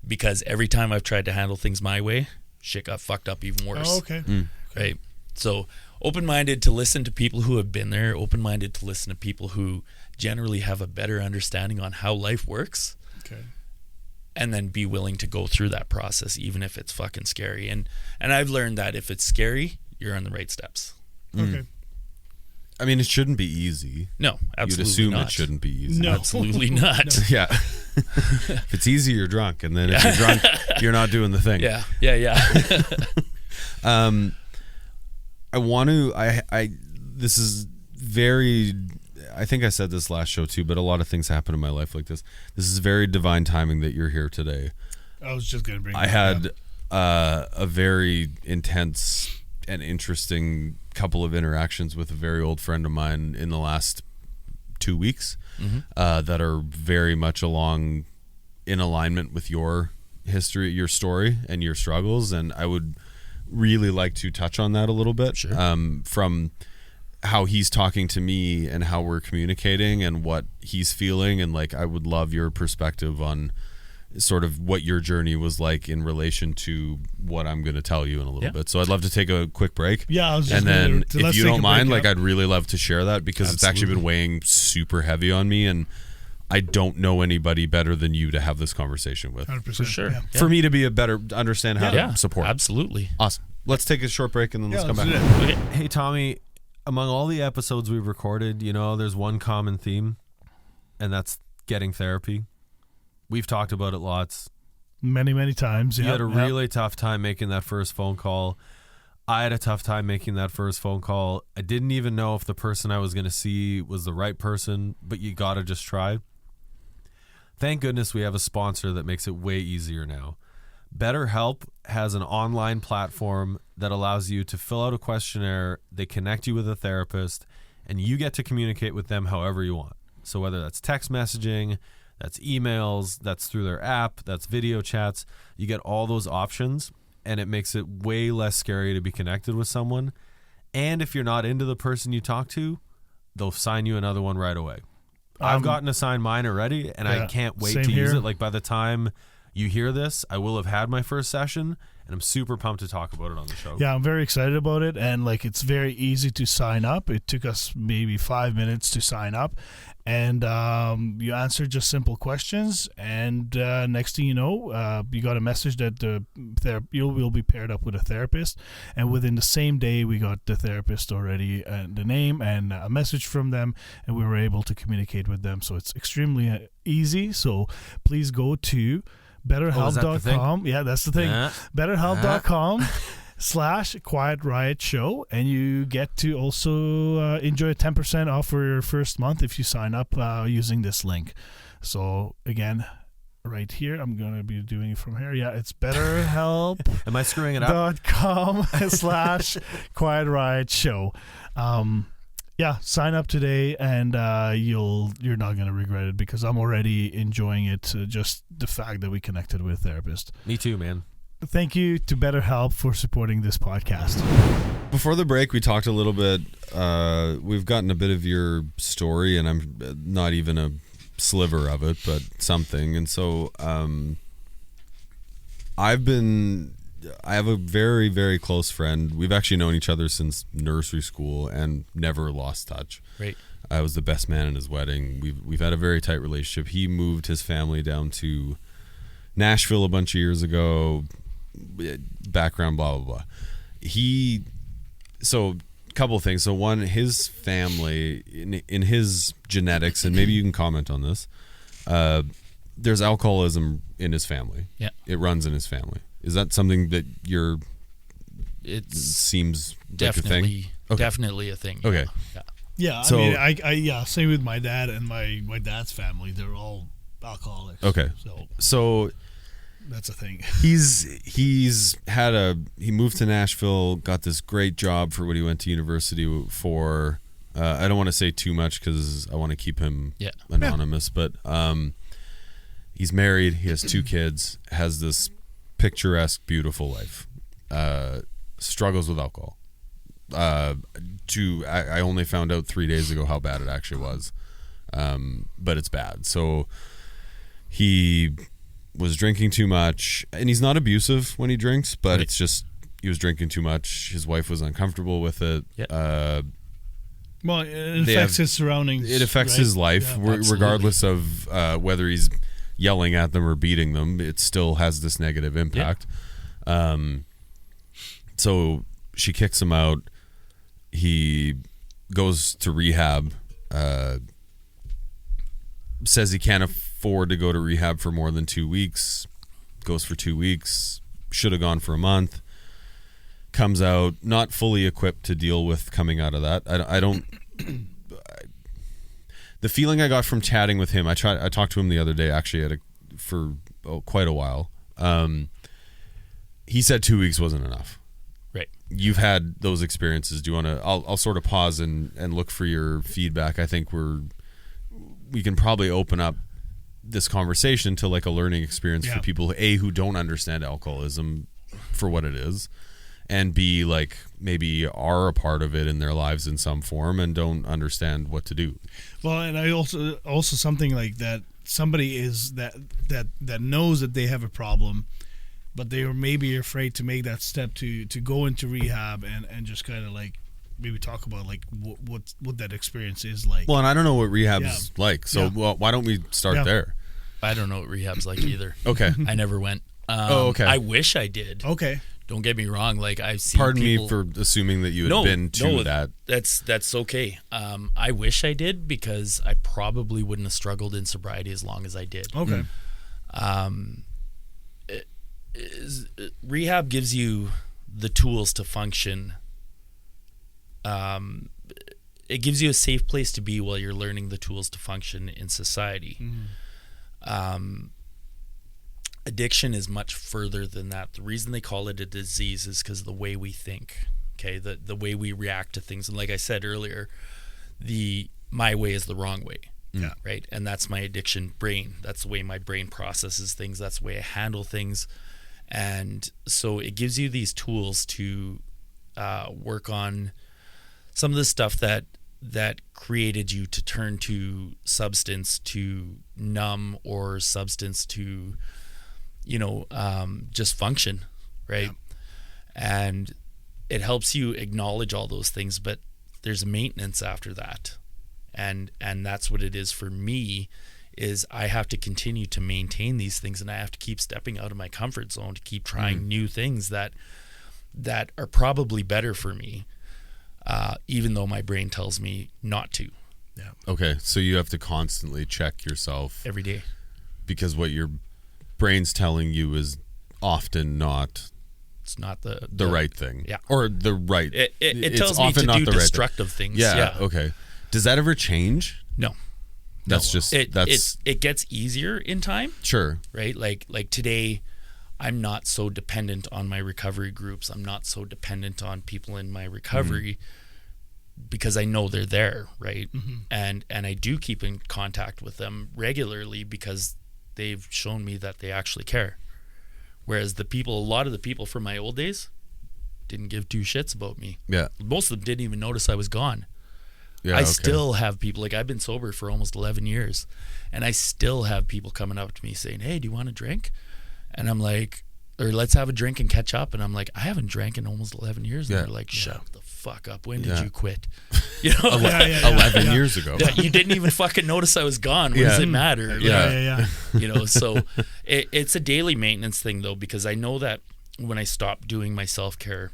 S1: Because every time I've tried to handle things my way, shit got fucked up even worse.
S3: Oh, okay.
S1: Right? So open-minded to listen to people who have been there, open-minded to listen to people who generally have a better understanding on how life works.
S3: Okay.
S1: And then be willing to go through that process even if it's fucking scary. And I've learned that if it's scary, you're on the right steps.
S3: Okay.
S2: I mean, it shouldn't be easy.
S1: No, absolutely
S2: You'd assume
S1: not.
S2: it shouldn't be easy.
S1: No, absolutely not.
S2: No. Yeah. If it's easy, you're drunk, and then if you're drunk, you're not doing the thing.
S1: Yeah.
S2: I want to. This is very. I think I said this last show too, but a lot of things happen in my life like this. This is very divine timing that you're here today.
S3: I was just gonna bring.
S2: I had a very intense and interesting couple of interactions with a very old friend of mine in the last 2 weeks that are very much in alignment with your history, your story, and your struggles. And I would really like to touch on that a little bit.
S1: Sure.
S2: From how he's talking to me and how we're communicating and what he's feeling. And like, I would love your perspective on sort of what your journey was like in relation to what I'm going to tell you in a little bit. So I'd love to take a quick break.
S3: Yeah, I was just
S2: and then if you don't mind,
S3: break,
S2: like I'd really love to share that because it's actually been weighing super heavy on me, and I don't know anybody better than you to have this conversation with.
S3: 100%.
S1: For sure.
S3: Yeah.
S2: For me to be understand how to support.
S1: Absolutely.
S2: Awesome. Let's take a short break and then let's come back.
S1: Okay.
S2: Hey, Tommy, among all the episodes we've recorded, there's one common theme, and that's getting therapy. We've talked about it lots.
S3: Many times.
S2: You had a really tough time making that first phone call. I had a tough time making that first phone call. I didn't even know if the person I was going to see was the right person, but you got to just try. Thank goodness we have a sponsor that makes it way easier now. BetterHelp has an online platform that allows you to fill out a questionnaire. They connect you with a therapist, and you get to communicate with them however you want. So whether that's text messaging, that's emails, that's through their app, that's video chats, you get all those options, and it makes it way less scary to be connected with someone. And if you're not into the person you talk to, they'll sign you another one right away. I've gotten assigned mine already, and I can't wait to use it. Like by the time you hear this, I will have had my first session, and I'm super pumped to talk about it on the show.
S3: Yeah, I'm very excited about it, and like it's very easy to sign up. It took us maybe 5 minutes to sign up, and you answer just simple questions, and next thing you know, you got a message that you will be paired up with a therapist, and within the same day, we got the therapist already, the name and a message from them, and we were able to communicate with them. So it's extremely easy. So please go to BetterHelp.com. Yeah, that's the thing. BetterHelp.com/Quiet Riot Show, and you get to also enjoy 10% off for your first month if you sign up using this link. So again, right here, I'm going to be doing it from here. Yeah, it's BetterHelp.
S2: Am I screwing it up?
S3: .com/Quiet Riot Show. Yeah, sign up today, and you're not going to regret it because I'm already enjoying it. Just the fact that we connected with a therapist.
S2: Me too, man.
S3: thank you to BetterHelp for supporting this podcast.
S2: Before the break, we talked a little bit. We've gotten a bit of your story, and I'm not even a sliver of it, but something. And so I have a very, very close friend. We've actually known each other since nursery school and never lost touch.
S1: Right.
S2: I was the best man in his wedding. We've had a very tight relationship. He moved his family down to Nashville a bunch of years ago. Background, blah, blah, blah. So a couple of things. So one, his family, in his genetics, and maybe you can comment on this, there's alcoholism in his family.
S1: Yeah.
S2: It runs in his family. Is that something that
S1: it
S2: seems
S1: definitely,
S2: like a thing? Okay.
S1: Definitely a thing.
S2: Okay.
S1: Yeah.
S3: Yeah,
S2: So-
S3: I mean, same with my dad and my dad's family. They're all alcoholics.
S2: Okay. So
S3: that's a thing.
S2: he moved to Nashville, got this great job for what he went to university for. I don't want to say too much because I want to keep him anonymous, but he's married. He has 2 kids, has this picturesque, beautiful life, struggles with alcohol. I only found out 3 days ago how bad it actually was, but it's bad. So he was drinking too much, and he's not abusive when he drinks, but
S1: Right.
S2: it's just he was drinking too much. His wife was uncomfortable with it.
S1: Yeah.
S3: Well, it affects his surroundings.
S2: It affects
S3: right?
S2: his life,
S3: Yeah,
S2: regardless of whether he's yelling at them or beating them. It still has this negative impact. So she kicks him out. He goes to rehab. Says he can't afford to go to rehab for more than 2 weeks. Goes for 2 weeks. Should have gone for a month. Comes out not fully equipped to deal with coming out of that. I don't. The feeling I got from chatting with him, I talked to him the other day actually for quite a while. He said 2 weeks wasn't enough.
S1: Right.
S2: You've had those experiences. Do you want to? I'll sort of pause and look for your feedback. I think we can probably open up this conversation to like a learning experience for people who don't understand alcoholism for what it is, and B, like maybe are a part of it in their lives in some form and don't understand what to do.
S3: Well, and I also something like that. Somebody is that knows that they have a problem, but they are maybe afraid to make that step to go into rehab and just kind of like maybe talk about like what that experience is like.
S2: Well, and I don't know what rehab's like, so well, why don't we start there?
S1: I don't know what rehab's like either.
S2: Okay.
S1: I never went.
S2: Okay.
S1: I wish I did.
S3: Okay.
S1: Don't get me wrong. Like I've seen.
S2: Pardon
S1: people,
S2: me for assuming that you had been to that.
S1: That's okay. I wish I did because I probably wouldn't have struggled in sobriety as long as I did.
S3: Okay.
S1: Rehab gives you the tools to function. It gives you a safe place to be while you're learning the tools to function in society. Addiction is much further than that. The reason they call it a disease is because of the way we think. Okay, the way we react to things, and like I said earlier, my way is the wrong way.
S3: Yeah.
S1: Right, and that's my addiction brain. That's the way my brain processes things. That's the way I handle things, and so it gives you these tools to work on some of the stuff that created you to turn to substance to numb or substance to just function, right? And it helps you acknowledge all those things, but there's maintenance after that, and that's what it is for me. Is I have to continue to maintain these things, and I have to keep stepping out of my comfort zone to keep trying new things that are probably better for me, even though my brain tells me not to.
S3: Yeah.
S2: Okay, so you have to constantly check yourself
S1: Every day.
S2: because what your brain's telling you is often not.
S1: It's not the
S2: right thing.
S1: Yeah.
S2: Or the right.
S1: It tells me to do destructive things.
S2: Yeah. Okay. Does that ever change?
S1: No.
S2: That's just
S1: it gets easier in time.
S2: Sure.
S1: Right? Like today, I'm not so dependent on my recovery groups. I'm not so dependent on people in my recovery because I know they're there, right? And I do keep in contact with them regularly because they've shown me that they actually care. Whereas a lot of the people from my old days didn't give two shits about me.
S2: Yeah.
S1: Most of them didn't even notice I was gone.
S2: Yeah,
S1: I still have people, like I've been sober for almost 11 years, and I still have people coming up to me saying, hey, do you want a drink? And I'm like, or let's have a drink and catch up. And I'm like, I haven't drank in almost 11 years. And they're like, shut the fuck up. When did you quit? You know,
S2: 11 years ago.
S1: You didn't even fucking notice I was gone. What does it matter? You know, so it's a daily maintenance thing though, because I know that when I stop doing my self-care,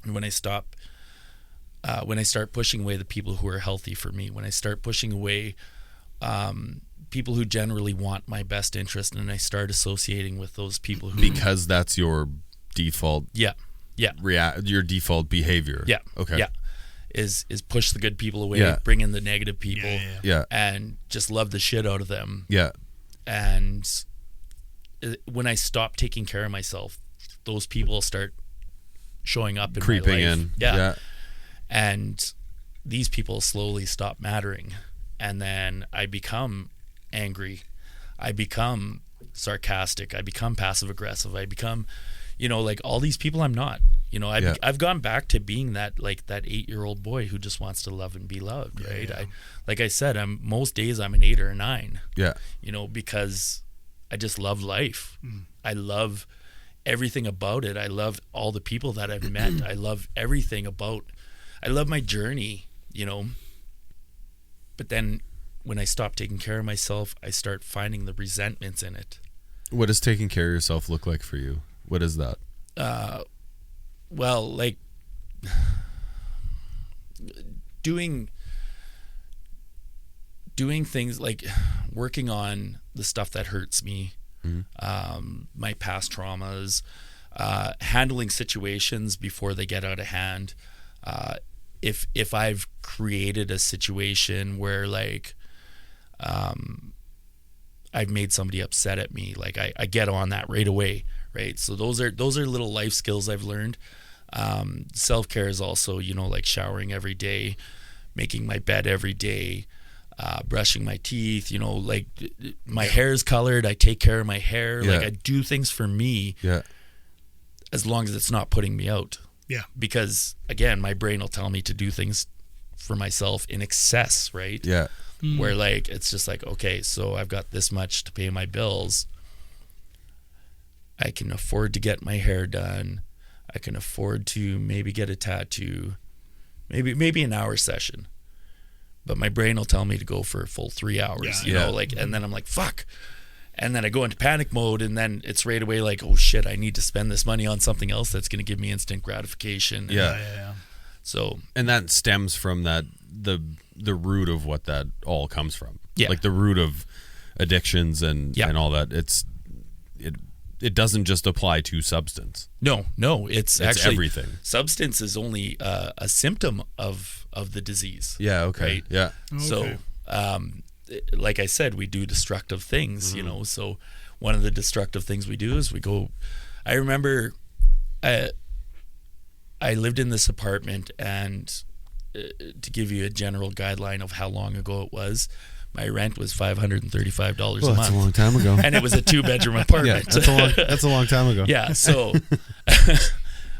S1: when I start pushing away the people who are healthy for me, when I start pushing away people who generally want my best interest, and I start associating with those people who,
S2: because that's your default your default behavior.
S1: Is push the good people away, bring in the negative people,
S2: and
S1: just love the shit out of them. And when I stop taking care of myself, those people start showing up in
S2: creeping
S1: my life.
S2: in.
S1: And these people slowly stop mattering, and then I become angry, I become sarcastic, I become passive aggressive, I become, you know, like all these people I'm not. You know, I've gone back to being that 8-year-old boy who just wants to love and be loved, right? Like I said, most days I'm an 8 or a 9. You know, because I just love life. I love everything about it. I love all the people that I've met. I love everything about. I love my journey, you know. But then when I stop taking care of myself, I start finding the resentments in it.
S2: What does taking care of yourself look like for you? What is that?
S1: Well, like doing things like working on the stuff that hurts me, my past traumas, handling situations before they get out of hand. If I've created a situation where like I've made somebody upset at me, like I get on that right away, right? So those are little life skills I've learned. Self-care is also, you know, like showering every day, making my bed every day, brushing my teeth, you know, like my hair's colored, I take care of my hair. Like I do things for me as long as it's not putting me out. Because again, my brain will tell me to do things for myself in excess, right? Where like it's just like, okay, so I've got this much to pay my bills, I can afford to get my hair done, I can afford to maybe get a tattoo, maybe an hour session, but my brain will tell me to go for a full 3 hours, you know, like, and then I'm like, fuck. And then I go into panic mode, and then it's right away like, oh shit, I need to spend this money on something else that's going to give me instant gratification. So, and
S2: that stems from the root of what that all comes from. Like the root of addictions and all that. It doesn't just apply to substance.
S1: No, it's actually
S2: everything.
S1: Substance is only a symptom of the disease.
S2: Right?
S1: So, like I said, we do destructive things, you know. So one of the destructive things we do is we go. I remember I lived in this apartment, and to give you a general guideline of how long ago it was, my rent was $535 a month.
S2: That's a long time ago.
S1: And it was a 2-bedroom apartment.
S2: That's a long time ago.
S1: So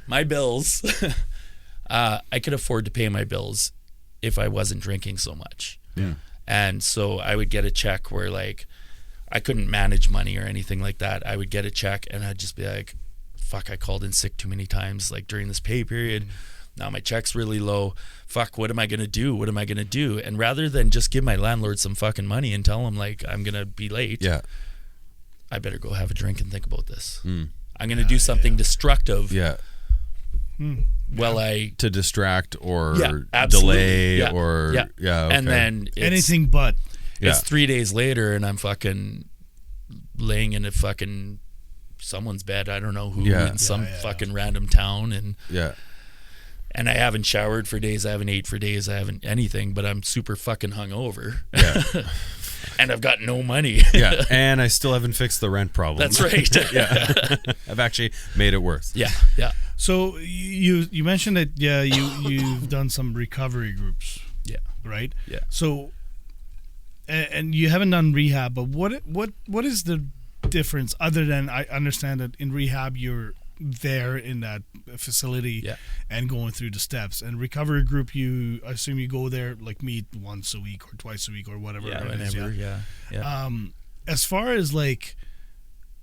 S1: my bills, I could afford to pay my bills if I wasn't drinking so much. And so I would get a check where like I couldn't manage money or anything like that. I would get a check and I'd just be like, fuck, I called in sick too many times like during this pay period. Now my check's really low. Fuck, what am I going to do? What am I going to do? And rather than just give my landlord some fucking money and tell him like I'm going to be late, I better go have a drink and think about this. I'm going to do something destructive. To
S2: distract or delay or
S1: and then
S3: anything but
S1: it's 3 days later and I'm fucking laying in a fucking someone's bed, I don't know who, in some fucking random town, and I haven't showered for days, I haven't ate for days, I haven't anything, but I'm super fucking hungover. And I've got no money.
S2: And I still haven't fixed the rent problem.
S1: That's right.
S2: I've actually made it worse.
S3: So you mentioned that you've done some recovery groups. Right? So and you haven't done rehab, but what is the difference other than I understand that in rehab you're there in that facility and going through the steps, and recovery group, I assume you go there like meet once a week or twice a week or whatever. As far as like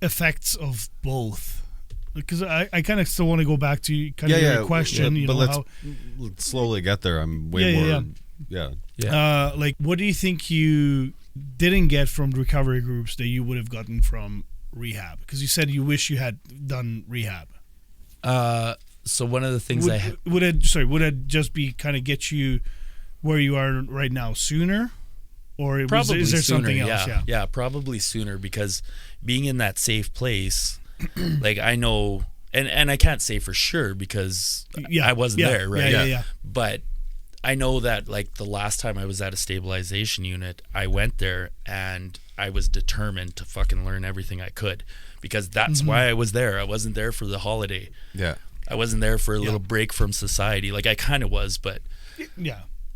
S3: effects of both, because I kind of still want to go back to kind of your question,
S2: but let's slowly get there. I'm way more like
S3: what do you think you didn't get from recovery groups that you would have gotten from rehab? Because you said you wish you had done rehab.
S1: So one of the things
S3: would it just be kind of get you where you are right now sooner, or is there
S1: sooner,
S3: something else?
S1: Yeah, probably sooner, because being in that safe place, like I know, and I can't say for sure because I wasn't there, right?
S3: Yeah.
S1: But I know that like the last time I was at a stabilization unit, I went there and I was determined to fucking learn everything I could, because that's why I was there. I wasn't there for the holiday.
S2: Yeah.
S1: I wasn't there for a little break from society. Like I kind of was, but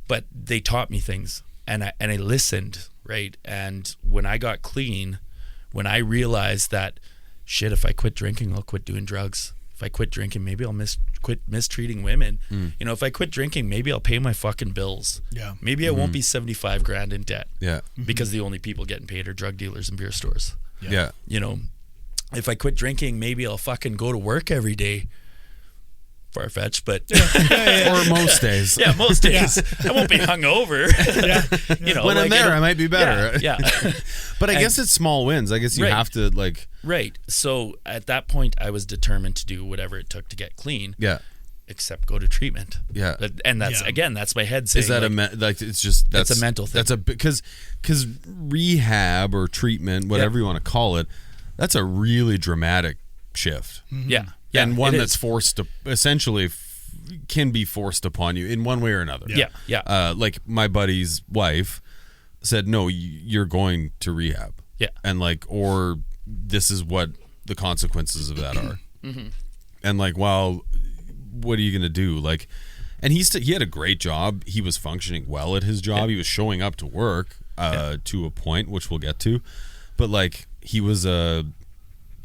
S1: but they taught me things, and I listened, right? And when I got clean, when I realized that shit, if I quit drinking, I'll quit doing drugs. If I quit drinking, maybe I'll quit mistreating women. You know, if I quit drinking, maybe I'll pay my fucking bills.
S3: Yeah.
S1: Maybe I won't be $75,000 in debt.
S2: Yeah.
S1: Because the only people getting paid are drug dealers and beer stores.
S2: Yeah.
S1: You know, if I quit drinking, maybe I'll fucking go to work every day. Far-fetched, but
S2: or most days.
S1: Yeah, most days. I won't be hungover. You know,
S2: when I'm there, I might be better.
S1: Yeah.
S2: But I guess it's small wins. I guess you have to like.
S1: Right. So at that point, I was determined to do whatever it took to get clean.
S2: Yeah.
S1: Except go to treatment.
S2: Yeah.
S1: And that's again, that's my head saying.
S2: Is that it's just
S1: that's a mental thing.
S2: That's because rehab or treatment, whatever you want to call it, that's a really dramatic shift.
S1: Yeah.
S2: And one that's forced to essentially can be forced upon you in one way or another.
S1: Yeah.
S2: Like my buddy's wife said, no, you're going to rehab.
S1: Yeah.
S2: And like, or this is what the consequences of that are. And like, well, what are you going to do? Like, and he had a great job. He was functioning well at his job. He was showing up to work to a point, which we'll get to. But like, he was a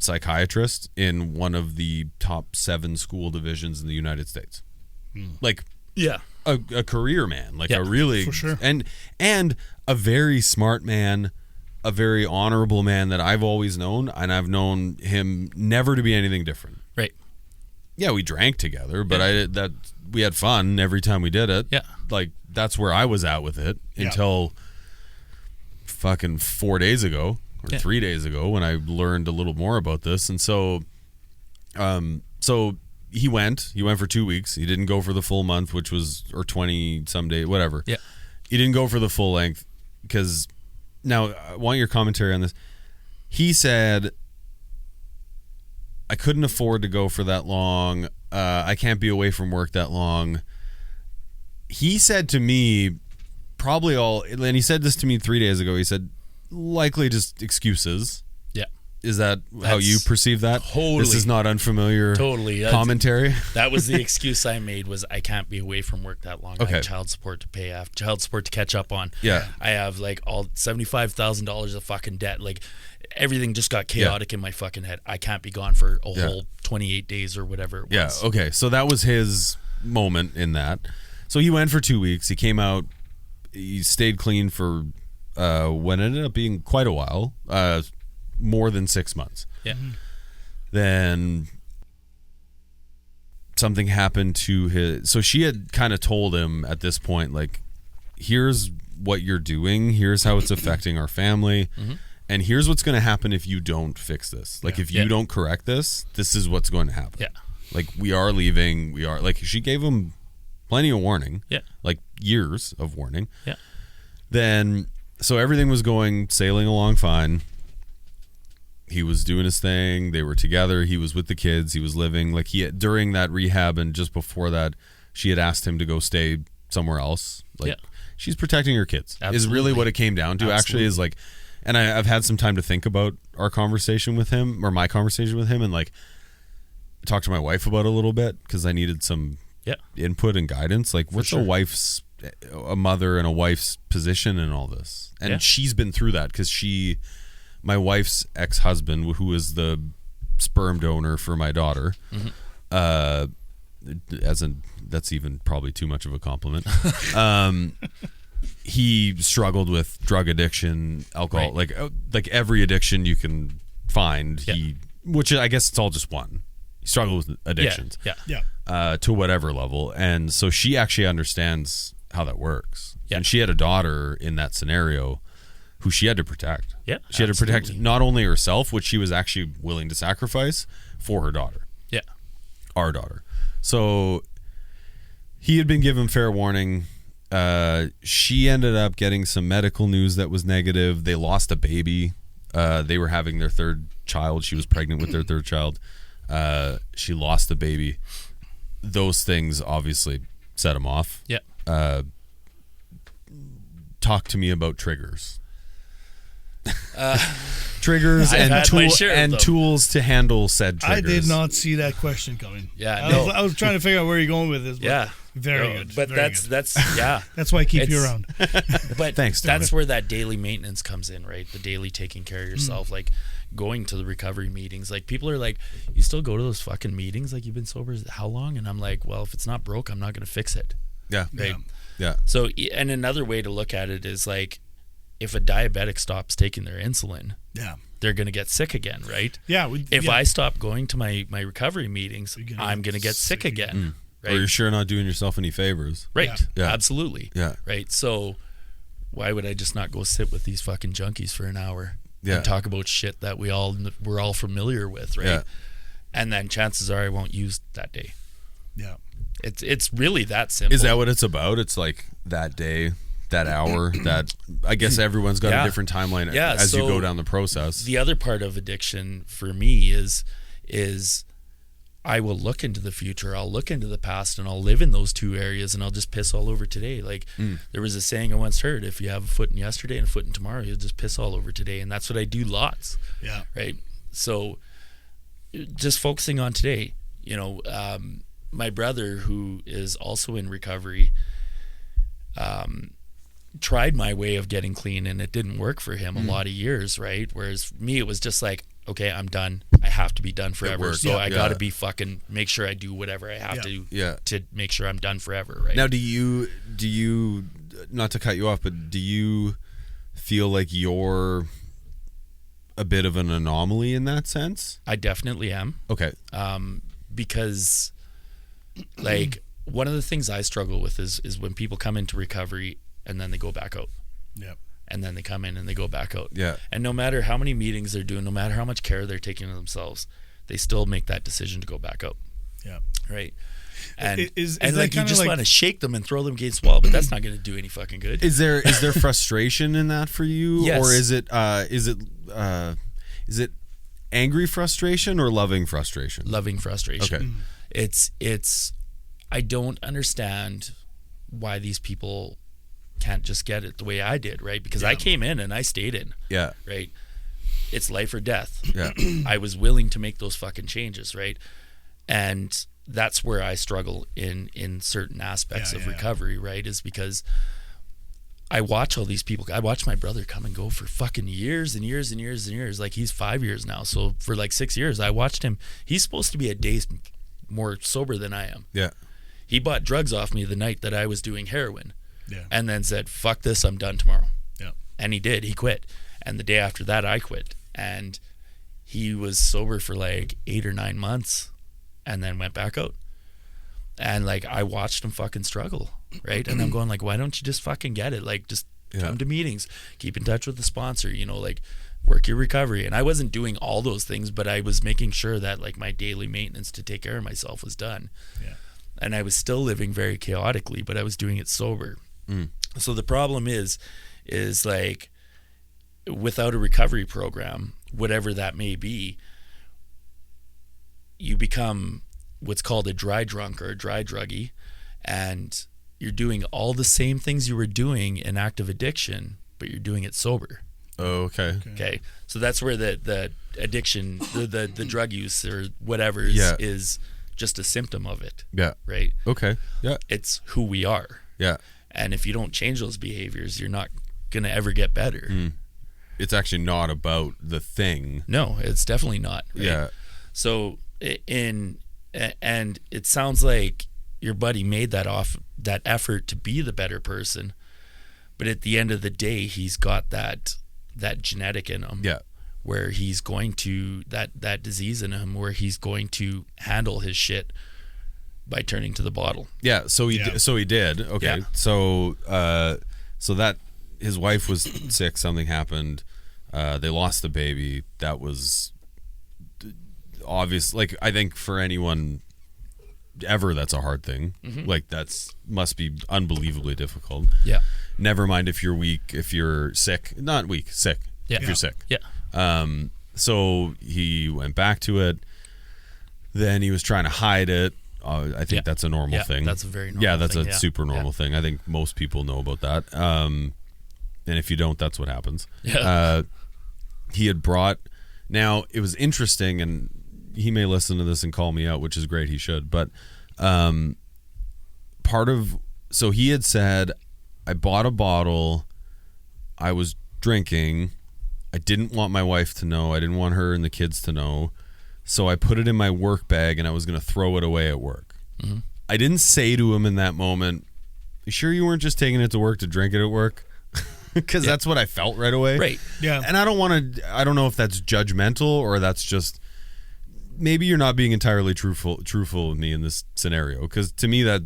S2: psychiatrist in one of the top 7 school divisions in the United States. Like, a career man, like a really,
S3: for sure.
S2: and a very smart man, a very honorable man that I've always known, and I've known him never to be anything different.
S1: Right.
S2: Yeah, we drank together, but we had fun every time we did it.
S1: Yeah.
S2: Like that's where I was at with it until fucking 4 days ago. Or 3 days ago when I learned a little more about this. And so he went for 2 weeks. He didn't go for the full month, which was, or 20 some day, whatever.
S1: Yeah.
S2: He didn't go for the full length because now I want your commentary on this. He said, I couldn't afford to go for that long. I can't be away from work that long. He said to me, and he said this to me 3 days ago. He said, likely just excuses.
S1: Yeah.
S2: Is that how you perceive that?
S1: Totally.
S2: This is not unfamiliar commentary?
S1: That was the excuse I made, was I can't be away from work that long.
S2: Okay.
S1: I have child support to pay. I have child support to catch up on.
S2: Yeah.
S1: I have like all $75,000 of fucking debt. Like everything just got chaotic in my fucking head. I can't be gone for a whole 28 days or whatever it was.
S2: Yeah. Okay. So that was his moment in that. So he went for 2 weeks. He came out. He stayed clean for what ended up being quite a while, more than 6 months.
S1: Yeah.
S2: Then something happened to his. So she had kind of told him at this point, like, here's what you're doing. Here's how it's affecting our family. And here's what's going to happen if you don't fix this. Like, if you don't correct this, this is what's going to happen.
S1: Yeah.
S2: Like, we are leaving. We are, like, she gave him plenty of warning.
S1: Yeah.
S2: Like, years of warning.
S1: Yeah.
S2: Then, so everything was sailing along fine. He was doing his thing. They were together. He was with the kids. He was living. Like, during that rehab and just before that, she had asked him to go stay somewhere else. Like, she's protecting her kids.
S1: Absolutely.
S2: Is really what it came down to. Actually, is like, and I've had some time to think about our conversation with him, or my conversation with him, and like talk to my wife about it a little bit, because I needed some input and guidance. Like, what's a mother and a wife's position in all this? And she's been through that, because my wife's ex-husband, who is the sperm donor for my daughter, that's even probably too much of a compliment. He struggled with drug addiction, alcohol, like every addiction you can find. Which I guess it's all just one. He struggled with addictions, to whatever level, and so she actually understands how that works. And she had a daughter in that scenario who she had to protect. She had to protect not only herself, which she was actually willing to sacrifice for her daughter. Our daughter. So he had been given fair warning. She ended up getting some medical news that was negative. They lost a baby. They were having their third child. She was pregnant with their third child. She lost the baby. Those things obviously set him off. Talk to me about triggers. Triggers and tools to handle said triggers.
S3: I did not see that question coming. I was trying to figure out where you're going with this. But very good.
S1: But
S3: that's why I keep you around.
S1: But thanks. That's where that daily maintenance comes in, right? The daily taking care of yourself, like going to the recovery meetings. Like people are like, "You still go to those fucking meetings? Like you've been sober how long?" And I'm like, "Well, if it's not broke, I'm not going to fix it." Right. So, and another way to look at it is like, if a diabetic stops taking their insulin, they're going to get sick again, right? If I stop going to my recovery meetings, I'm going to get sick again. Right?
S2: Or you're sure not doing yourself any favors.
S1: Right. Absolutely. Right. So why would I just not go sit with these fucking junkies for an hour and talk about shit that we're all familiar with, right? And then chances are I won't use that day. It's really that simple.
S2: Is that what it's about? It's like that day, that hour, that I guess everyone's got a different timeline as you go down the process.
S1: The other part of addiction for me is I will look into the future, I'll look into the past, and I'll live in those two areas, and I'll just piss all over today. Like there was a saying I once heard: if you have a foot in yesterday and a foot in tomorrow, you'll just piss all over today. And that's what I do lots. Right. So just focusing on today, my brother, who is also in recovery, tried my way of getting clean, and it didn't work for him a lot of years, right? Whereas me, it was just like, okay, I'm done. I have to be done forever. So I got to be fucking make sure I do whatever I have to to make sure I'm done forever, right?
S2: Now, do you not to cut you off, but do you feel like you're a bit of an anomaly in that sense?
S1: I definitely am.
S2: Okay.
S1: Because like one of the things I struggle with is when people come into recovery and then they go back out. And then they come in and they go back out. And no matter how many meetings they're doing, no matter how much care they're taking of themselves, they still make that decision to go back out. Right. And and like you just want to shake them and throw them against the wall, but that's not going to do any fucking good.
S2: Is there frustration in that for you?
S1: Yes.
S2: Or is it angry frustration or loving frustration?
S1: Loving frustration.
S2: Okay.
S1: It's I don't understand why these people can't just get it the way I did, right? Because I came in and I stayed in. Right. It's life or death. I was willing to make those fucking changes, right? And that's where I struggle in certain aspects of recovery, right? Is because I watch all these people. I watch my brother come and go for fucking years and years and years and years. Like he's 5 years now. So for like 6 years, I watched him. He's supposed to be a day more sober than I am. He bought drugs off me the night that I was doing heroin. And then said, fuck this, I'm done tomorrow. And he did. He quit. And the day after that, I quit. And he was sober for like 8 or 9 months and then went back out. And like I watched him fucking struggle, right? And I'm going like, why don't you just fucking get it? Like just come to meetings, keep in touch with the sponsor, like work your recovery. And I wasn't doing all those things, but I was making sure that like my daily maintenance to take care of myself was done. And I was still living very chaotically, but I was doing it sober. So the problem is like without a recovery program, whatever that may be, you become what's called a dry drunk or a dry druggie, and you're doing all the same things you were doing in active addiction, but you're doing it sober. Okay. So that's where the addiction, the drug use or whatever is just a symptom of it. Right.
S2: Okay.
S1: It's who we are. And if you don't change those behaviors, you're not going to ever get better.
S2: it's actually not about the thing.
S1: No, it's definitely not. Right?
S2: Yeah.
S1: So and it sounds like your buddy made that effort to be the better person, but at the end of the day, he's got that genetic in him.
S2: Yeah.
S1: Where he's going to that disease in him, where he's going to handle his shit by turning to the bottle.
S2: Yeah. So he did. Okay.
S1: Yeah.
S2: So that his wife was sick. Something happened. They lost the baby. That was obvious. Like, I think for anyone ever, that's a hard thing. Mm-hmm. Like, must be unbelievably difficult.
S1: Yeah.
S2: Never mind if you're weak, if you're sick. Not weak, sick.
S1: Yeah.
S2: If you're sick.
S1: Yeah.
S2: So he went back to it. Then he was trying to hide it. I think that's a normal thing.
S1: That's a very normal thing.
S2: Yeah, that's a super normal thing. I think most people know about that. And if you don't, that's what happens.
S1: Yeah.
S2: He had brought... Now, it was interesting, and he may listen to this and call me out, which is great. He should. But so he had said, I bought a bottle. I was drinking. I didn't want my wife to know. I didn't want her and the kids to know. So I put it in my work bag, and I was going to throw it away at work. Mm-hmm. I didn't say to him in that moment, you sure you weren't just taking it to work to drink it at work? Because that's what I felt right away.
S1: Right.
S3: Yeah.
S2: And I don't know if that's judgmental or that's just, maybe you're not being entirely truthful with me in this scenario. Because to me, that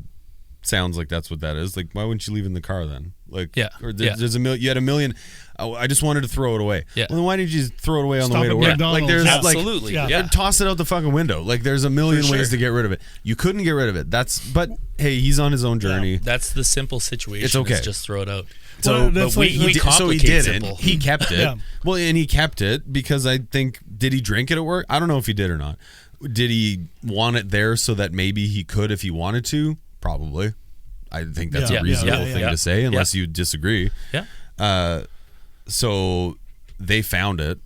S2: sounds like that's what that is. Like, why wouldn't you leave it in the car then? Like, or there's you had a million. I just wanted to throw it away.
S1: Yeah.
S2: Well, then why didn't you throw it away on
S3: Stop
S2: the way to
S3: at
S2: work?
S3: McDonald's.
S2: Like, there's
S1: Absolutely.
S2: and toss it out the fucking window. Like, there's a million
S1: For
S2: ways
S1: sure.
S2: to get rid of it. You couldn't get rid of it. But hey, he's on his own journey.
S1: That's the simple situation.
S2: It's okay.
S1: Is just throw it out.
S2: So,
S3: Well,
S2: but he didn't.
S1: simple.
S2: He kept it.
S3: Yeah.
S2: Well, and he kept it because I think, did he drink it at work? I don't know if he did or not. Did he want it there so that maybe he could if he wanted to? Probably. I think that's a reasonable thing to say, unless you disagree.
S1: Yeah.
S2: So they found it.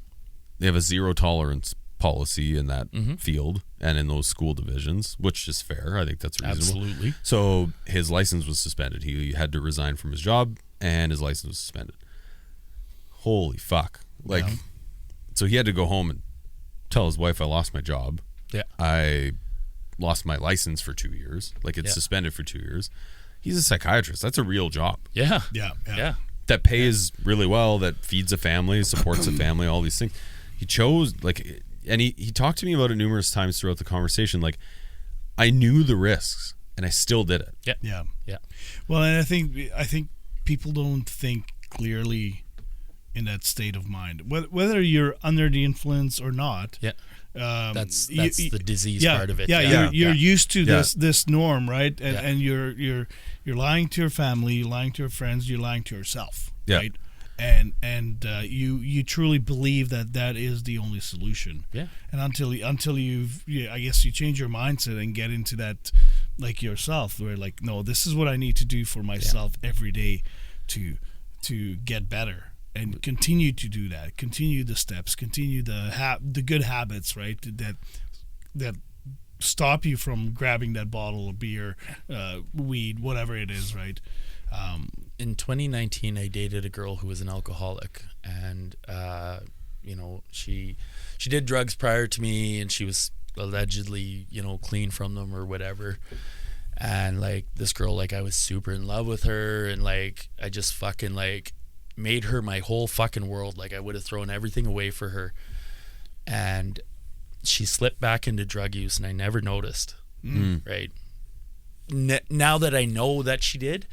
S2: They have a zero tolerance policy in that field and in those school divisions, which is fair. I think that's reasonable.
S1: Absolutely.
S2: So his license was suspended. He had to resign from his job, and his license was suspended. Holy fuck. So he had to go home and tell his wife, I lost my job.
S1: Yeah.
S2: I lost my license for 2 years. Like, it's suspended for 2 years. He's a psychiatrist. That's a real job.
S1: Yeah.
S3: Yeah.
S2: That pays really well, that feeds a family, supports a family, all these things. He chose, like, and he talked to me about it numerous times throughout the conversation. Like, I knew the risks, and I still did it.
S3: Yeah.
S1: Yeah.
S3: Well, and I think people don't think clearly in that state of mind, whether you're under the influence or not.
S1: Yeah. That's the disease part of it.
S3: You're used to this norm, right? And you're lying to your family, you're lying to your friends, you're lying to yourself, right? And you truly believe that is the only solution. Yeah. And until I guess you change your mindset and get into that, like, yourself, where, like, no, this is what I need to do for myself every day to get better. And continue to do that. Continue the steps. Continue the good habits, right? That stop you from grabbing that bottle of beer, weed, whatever it is, right?
S1: In 2019, I dated a girl who was an alcoholic, and she did drugs prior to me, and she was allegedly clean from them or whatever. And, like, this girl, like, I was super in love with her, and, like, I just fucking, like, made her my whole fucking world. Like, I would have thrown everything away for her, and she slipped back into drug use, and I never noticed. Right now that I know that she did,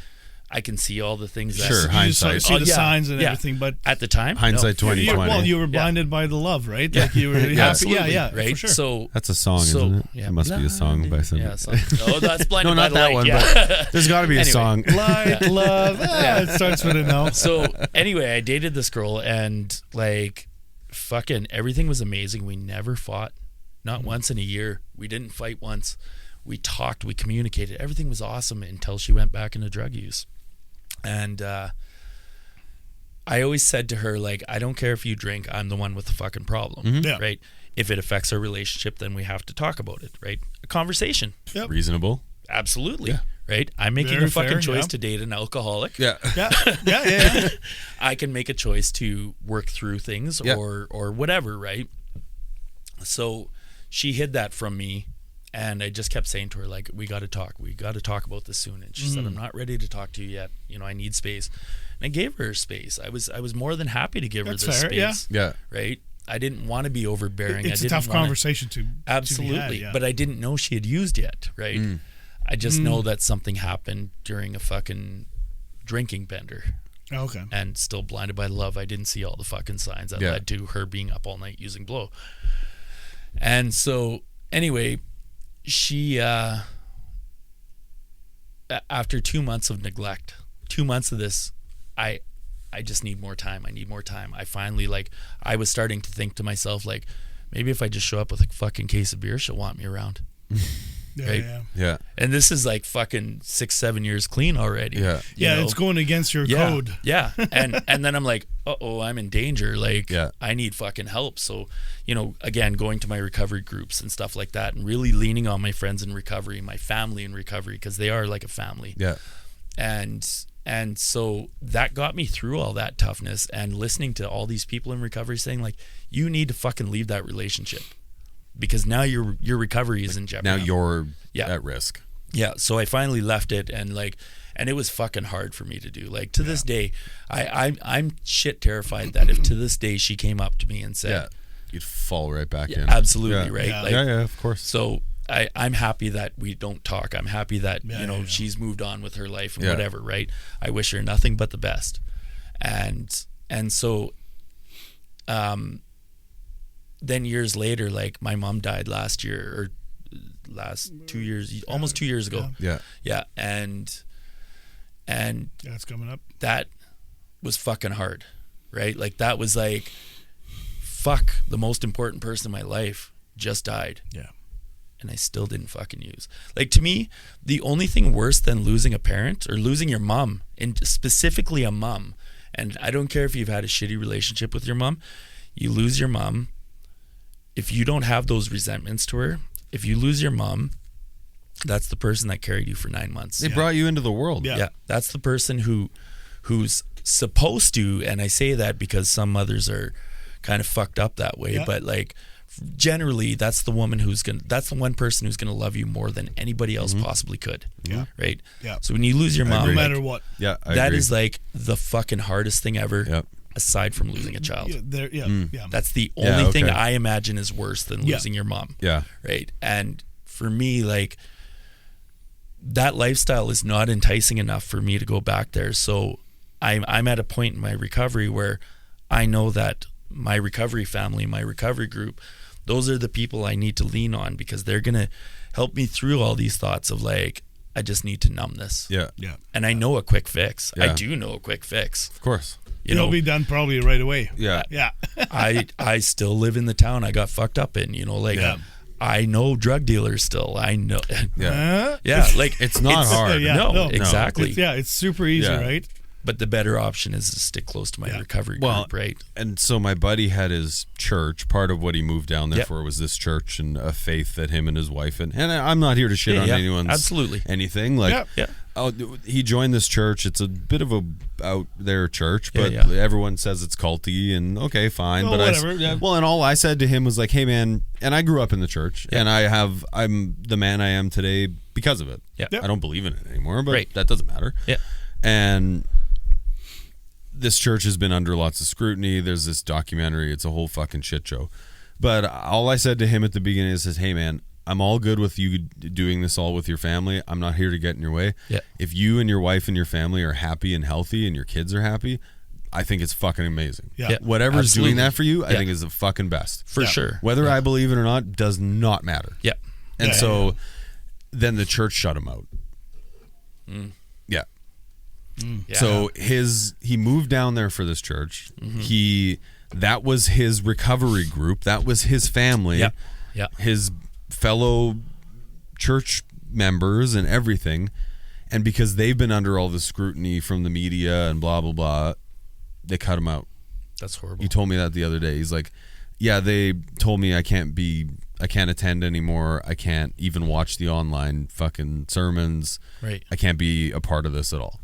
S1: I can see all the things that
S2: hindsight,
S3: see the signs and everything, but
S1: at the time,
S2: hindsight 2020.
S3: Well, you were blinded by the love, right? Like, you were happy. Right,
S1: for sure.
S3: So
S2: that's a song, isn't it?
S1: Yeah,
S2: it must be a song by somebody.
S1: Oh, that's blinded
S2: no, not
S1: by the
S2: that
S1: light.
S2: one. But there's got to be a song.
S3: Light, love. It starts with an L.
S1: So anyway, I dated this girl, and, like, fucking everything was amazing. We never fought, not once in a year. We didn't fight once. We talked, we communicated. Everything was awesome until she went back into drug use. And I always said to her, like, I don't care if you drink, I'm the one with the fucking problem, right? If it affects our relationship, then we have to talk about it, right? A conversation.
S2: Reasonable.
S1: Absolutely, right? I'm making
S3: Very
S1: a fucking
S3: fair,
S1: choice
S3: yeah.
S1: to date an alcoholic.
S2: Yeah.
S3: Yeah.
S1: I can make a choice to work through things
S2: Yeah.
S1: or whatever, right? So she hid that from me, and I just kept saying to her, like, we got to talk about this soon. And she said, I'm not ready to talk to you yet. You know, I need space. And I gave her space. I was more than happy to give
S3: That's
S1: her this
S3: fair,
S1: space.
S2: Yeah.
S1: Right? I didn't want to be overbearing.
S3: It's
S1: I
S3: a
S1: didn't
S3: tough
S1: wanna,
S3: conversation to
S1: absolutely,
S3: be had, yeah.
S1: but I didn't know she had used yet, right? I just know that something happened during a fucking drinking bender.
S3: Okay.
S1: And still blinded by love, I didn't see all the fucking signs that led to her being up all night using blow. And so anyway, she after 2 months of neglect, 2 months of this, I just need more time. I need more time. I finally, like, I was starting to think to myself, like, maybe if I just show up with a fucking case of beer, she'll want me around. Right?
S2: Yeah.
S1: And this is like fucking 6-7 years clean already.
S2: Yeah.
S1: you know?
S3: It's going against your code.
S1: Yeah. And then I'm like, I'm in danger. Like,
S2: Yeah.
S1: I need fucking help. So, you know, again, going to my recovery groups and stuff like that, and really leaning on my friends in recovery, my family in recovery, because they are like a family.
S2: Yeah.
S1: And so that got me through all that toughness, and listening to all these people in recovery saying, like, you need to fucking leave that relationship because now your recovery is in jeopardy.
S2: Now you're at risk.
S1: Yeah. So I finally left it, and it was fucking hard for me to do. Like, to this day, I'm shit terrified that if to this day she came up to me and said,
S2: you'd fall right back in.
S1: Absolutely. Right.
S3: Yeah.
S1: Like,
S2: Yeah, of course.
S1: So I'm happy that we don't talk. I'm happy that, she's moved on with her life and whatever, right? I wish her nothing but the best. And so, then years later, like, my mom died last 2 years, almost 2 years ago.
S2: Yeah.
S1: Yeah. And
S3: That's coming up.
S1: that was fucking hard, right? Like, that was like, fuck, the most important person in my life just died.
S3: Yeah.
S1: And I still didn't fucking use. Like, to me, the only thing worse than losing a parent or losing your mom, and specifically a mom, and I don't care if you've had a shitty relationship with your mom, you lose your mom. If you don't have those resentments to her, if you lose your mom, that's the person that carried you for 9 months.
S2: They brought you into the world.
S1: Yeah. That's the person who's supposed to, and I say that because some mothers are kind of fucked up that way, but like, generally that's the one person who's gonna love you more than anybody else possibly could.
S3: Yeah.
S1: Right.
S3: Yeah.
S1: So when you lose your mom,
S3: No matter what.
S2: Yeah. I
S1: that
S2: agree.
S1: is like the fucking hardest thing ever.
S2: Yep.
S1: Aside from losing a child.
S3: Yeah.
S1: That's the only thing
S2: okay.
S1: I imagine is worse than losing your mom.
S2: Yeah.
S1: Right. And for me, like, that lifestyle is not enticing enough for me to go back there. So I'm at a point in my recovery where I know that my recovery family, my recovery group, those are the people I need to lean on, because they're going to help me through all these thoughts of, like, I just need to numb this.
S2: Yeah.
S3: Yeah.
S1: And I know a quick fix.
S2: Yeah.
S1: I do know a quick fix.
S2: Of course.
S3: It'll be done probably right away.
S2: Yeah.
S3: Yeah.
S1: I still live in the town I got fucked up in, like, I know drug dealers still. I know.
S2: Yeah.
S1: Yeah. Like,
S2: It's not hard.
S1: No, exactly.
S3: It's super easy,
S2: Yeah.
S3: right?
S1: But the better option is to stick close to my recovery group, right?
S2: And so my buddy had his church. Part of what he moved down there
S1: Yep.
S2: for was this church and a faith that him and his wife and I'm not here to shit on anyone's
S1: absolutely
S2: anything. Like, he joined this church. It's a bit of a out there church, but everyone says it's culty, and okay, fine.
S3: Well,
S2: but
S3: whatever.
S2: and all I said to him was like, hey man, and I grew up in the church, and I'm the man I am today because of it.
S1: Yeah.
S2: I don't believe in it anymore, but
S1: Right.
S2: that doesn't matter.
S1: Yeah.
S2: And this church has been under lots of scrutiny. There's this documentary. It's a whole fucking shit show. But all I said to him at the beginning is, hey, man, I'm all good with you doing this all with your family. I'm not here to get in your way.
S1: Yeah.
S2: If you and your wife and your family are happy and healthy and your kids are happy, I think it's fucking amazing.
S3: Yeah.
S2: Whatever's
S1: Absolutely.
S2: doing that for you, I think is the fucking best.
S1: For sure.
S2: Whether I believe it or not does not matter.
S1: Yeah.
S2: And then the church shut him out. Yeah.
S1: Yeah.
S2: So he moved down there for this church. That was his recovery group. That was his family.
S1: Yeah. Yeah.
S2: His fellow church members and everything. And because they've been under all the scrutiny from the media and blah, blah, blah, they cut him out.
S1: That's horrible.
S2: He told me that the other day. He's like, yeah, they told me I can't be I can't attend anymore. I can't even watch the online fucking sermons.
S1: Right.
S2: I can't be a part of this at all.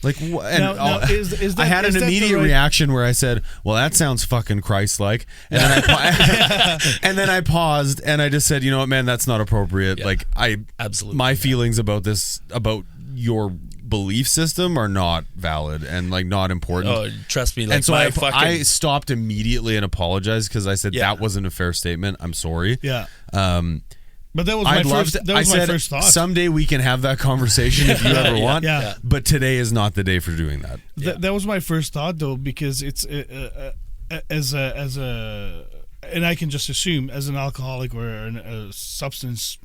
S2: Like, and
S3: now, is that,
S2: I had an immediate reaction where I said, "Well, that sounds fucking Christ-like," and then and then I paused and I just said, "You know what, man? That's not appropriate."
S1: Yeah.
S2: Like,
S1: absolutely,
S2: my feelings about this, about your belief system, are not valid and like not important.
S1: Oh, trust me. Like,
S2: and so I stopped immediately and apologized because I said that wasn't a fair statement. I'm sorry.
S3: Yeah. But that was my first thought.
S2: Someday we can have that conversation if you ever want.
S3: Yeah.
S2: But today is not the day for doing that.
S3: That was my first thought, though, because it's as a and I can just assume as an alcoholic or a substance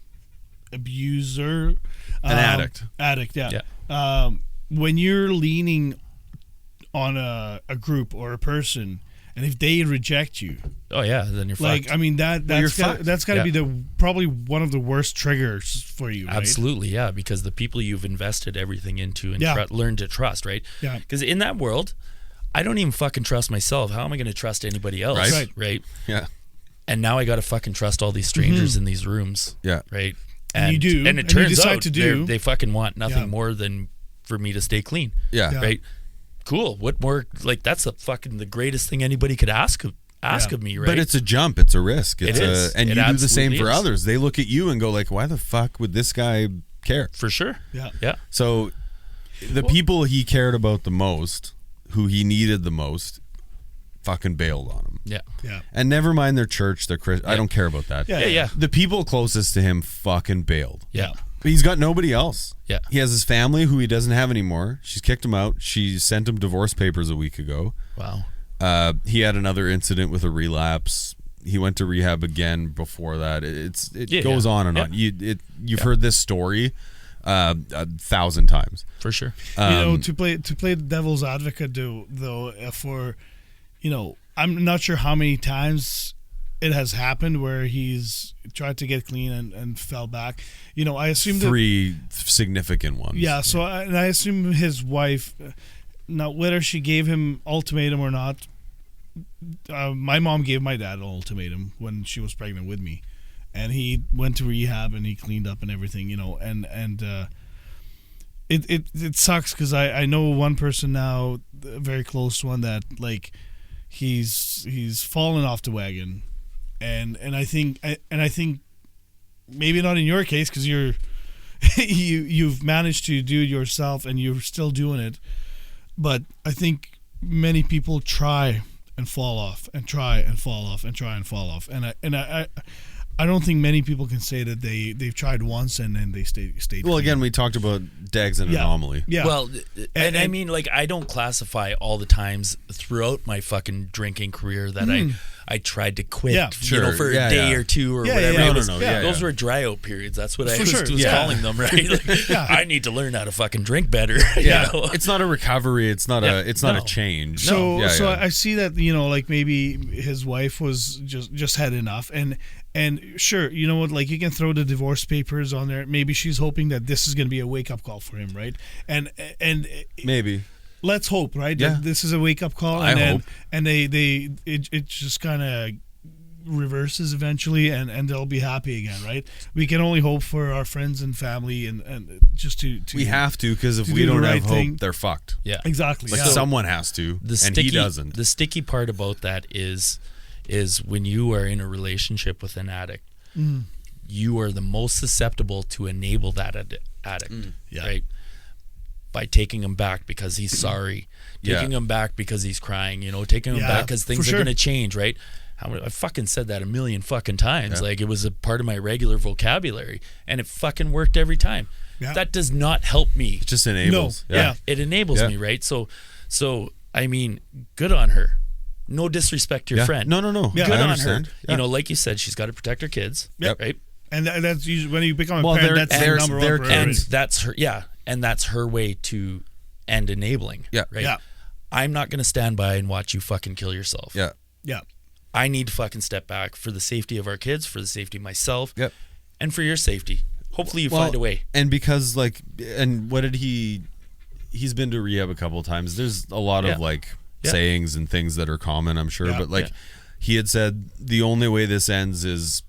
S3: abuser,
S2: an
S3: addict, yeah. When you're leaning on a group or a person, and if they reject you,
S1: then you're
S3: like,
S1: fucked.
S3: I mean, that's got to be probably one of the worst triggers for you, right?
S1: Absolutely, yeah, because the people you've invested everything into and learned to trust, right?
S3: Yeah.
S1: Because in that world, I don't even fucking trust myself. How am I going to trust anybody else? Right?
S2: Yeah.
S1: And now I got to fucking trust all these strangers in these rooms.
S2: Yeah.
S1: Right?
S3: And you do.
S1: And it turns out
S3: to
S1: they fucking want nothing more than for me to stay clean.
S2: Yeah.
S1: Right? Cool. What more? Like, that's the greatest thing anybody could ask of me, right?
S2: But it's a jump. It's a risk.
S1: It is.
S2: And
S1: It
S2: you do the same for
S1: absolutely is.
S2: others. They look at you and go like, why the fuck would this guy care?
S1: For sure.
S3: Yeah.
S1: Yeah.
S2: So the people he cared about the most, who he needed the most, fucking bailed on him.
S1: Yeah.
S3: Yeah.
S2: And never mind their church, their Christian. I don't care about that.
S1: Yeah.
S2: The people closest to him fucking bailed.
S1: Yeah.
S2: But he's got nobody else.
S1: Yeah.
S2: He has his family who he doesn't have anymore. She's kicked him out. She sent him divorce papers a week ago.
S1: Wow.
S2: He had another incident with a relapse. He went to rehab again before that. It goes on and on. You've heard this story 1,000 times
S1: For sure.
S3: To play the devil's advocate, though, for, I'm not sure how many times it has happened where he's tried to get clean and fell back. I assume
S2: 3 significant ones.
S3: Yeah. So I assume his wife, now whether she gave him ultimatum or not. My mom gave my dad an ultimatum when she was pregnant with me, and he went to rehab and he cleaned up and everything. It sucks because I know one person now, a very close one, that like he's fallen off the wagon. And I think maybe not in your case because you've managed to do it yourself and you're still doing it, but I think many people try and fall off and try and fall off and try and fall off, and I don't think many people can say that they've tried once and then they stayed.
S2: Well, again, we talked about Dag's an anomaly.
S3: Yeah.
S1: Well, and I mean, like, I don't classify all the times throughout my fucking drinking career that I tried to quit, for a day or two or whatever. Those were dry out periods. That's what I was calling them, right? Like, I need to learn how to fucking drink better.
S2: Yeah, it's not a recovery. It's not a change.
S3: So I see that like maybe his wife was just had enough, and sure, you know what? Like, you can throw the divorce papers on there. Maybe she's hoping that this is going to be a wake up call for him, right? And
S2: maybe.
S3: Let's hope, right?
S2: Yeah.
S3: That this is a wake up call,
S2: I hope.
S3: And it just kind of reverses eventually, and they'll be happy again, right? We can only hope for our friends and family, and just to
S2: we have to, because if we don't have hope, they're fucked.
S1: Yeah,
S3: exactly.
S2: Like someone has to, and he doesn't.
S1: The sticky part about that is when you are in a relationship with an addict, you are the most susceptible to enable that addict, right? By taking him back because he's sorry, taking him back because he's crying, taking him back because things are going to change, right? I fucking said that a million fucking times. Like, it was a part of my regular vocabulary, and it fucking worked every time. Yeah. That does not help me.
S2: It just enables.
S3: No. Yeah.
S1: It enables me, right? So I mean, good on her. No disrespect to your friend.
S2: No.
S1: Yeah. Good
S2: I
S1: on
S2: understand.
S1: her. Like you said, she's got to protect her kids.
S3: Yep.
S1: Right?
S3: And that's usually when you become a parent. That's their number one priority.
S1: And that's her. Yeah. And that's her way to end enabling.
S2: Yeah.
S1: Right.
S3: Yeah.
S1: I'm not going to stand by and watch you fucking kill yourself.
S2: Yeah.
S3: Yeah.
S1: I need to fucking step back for the safety of our kids, for the safety of myself,
S2: yep,
S1: and for your safety. Hopefully you find a way.
S2: And because and what did he's been to rehab a couple of times. There's a lot of sayings and things that are common, I'm sure. But he had said the only way this ends is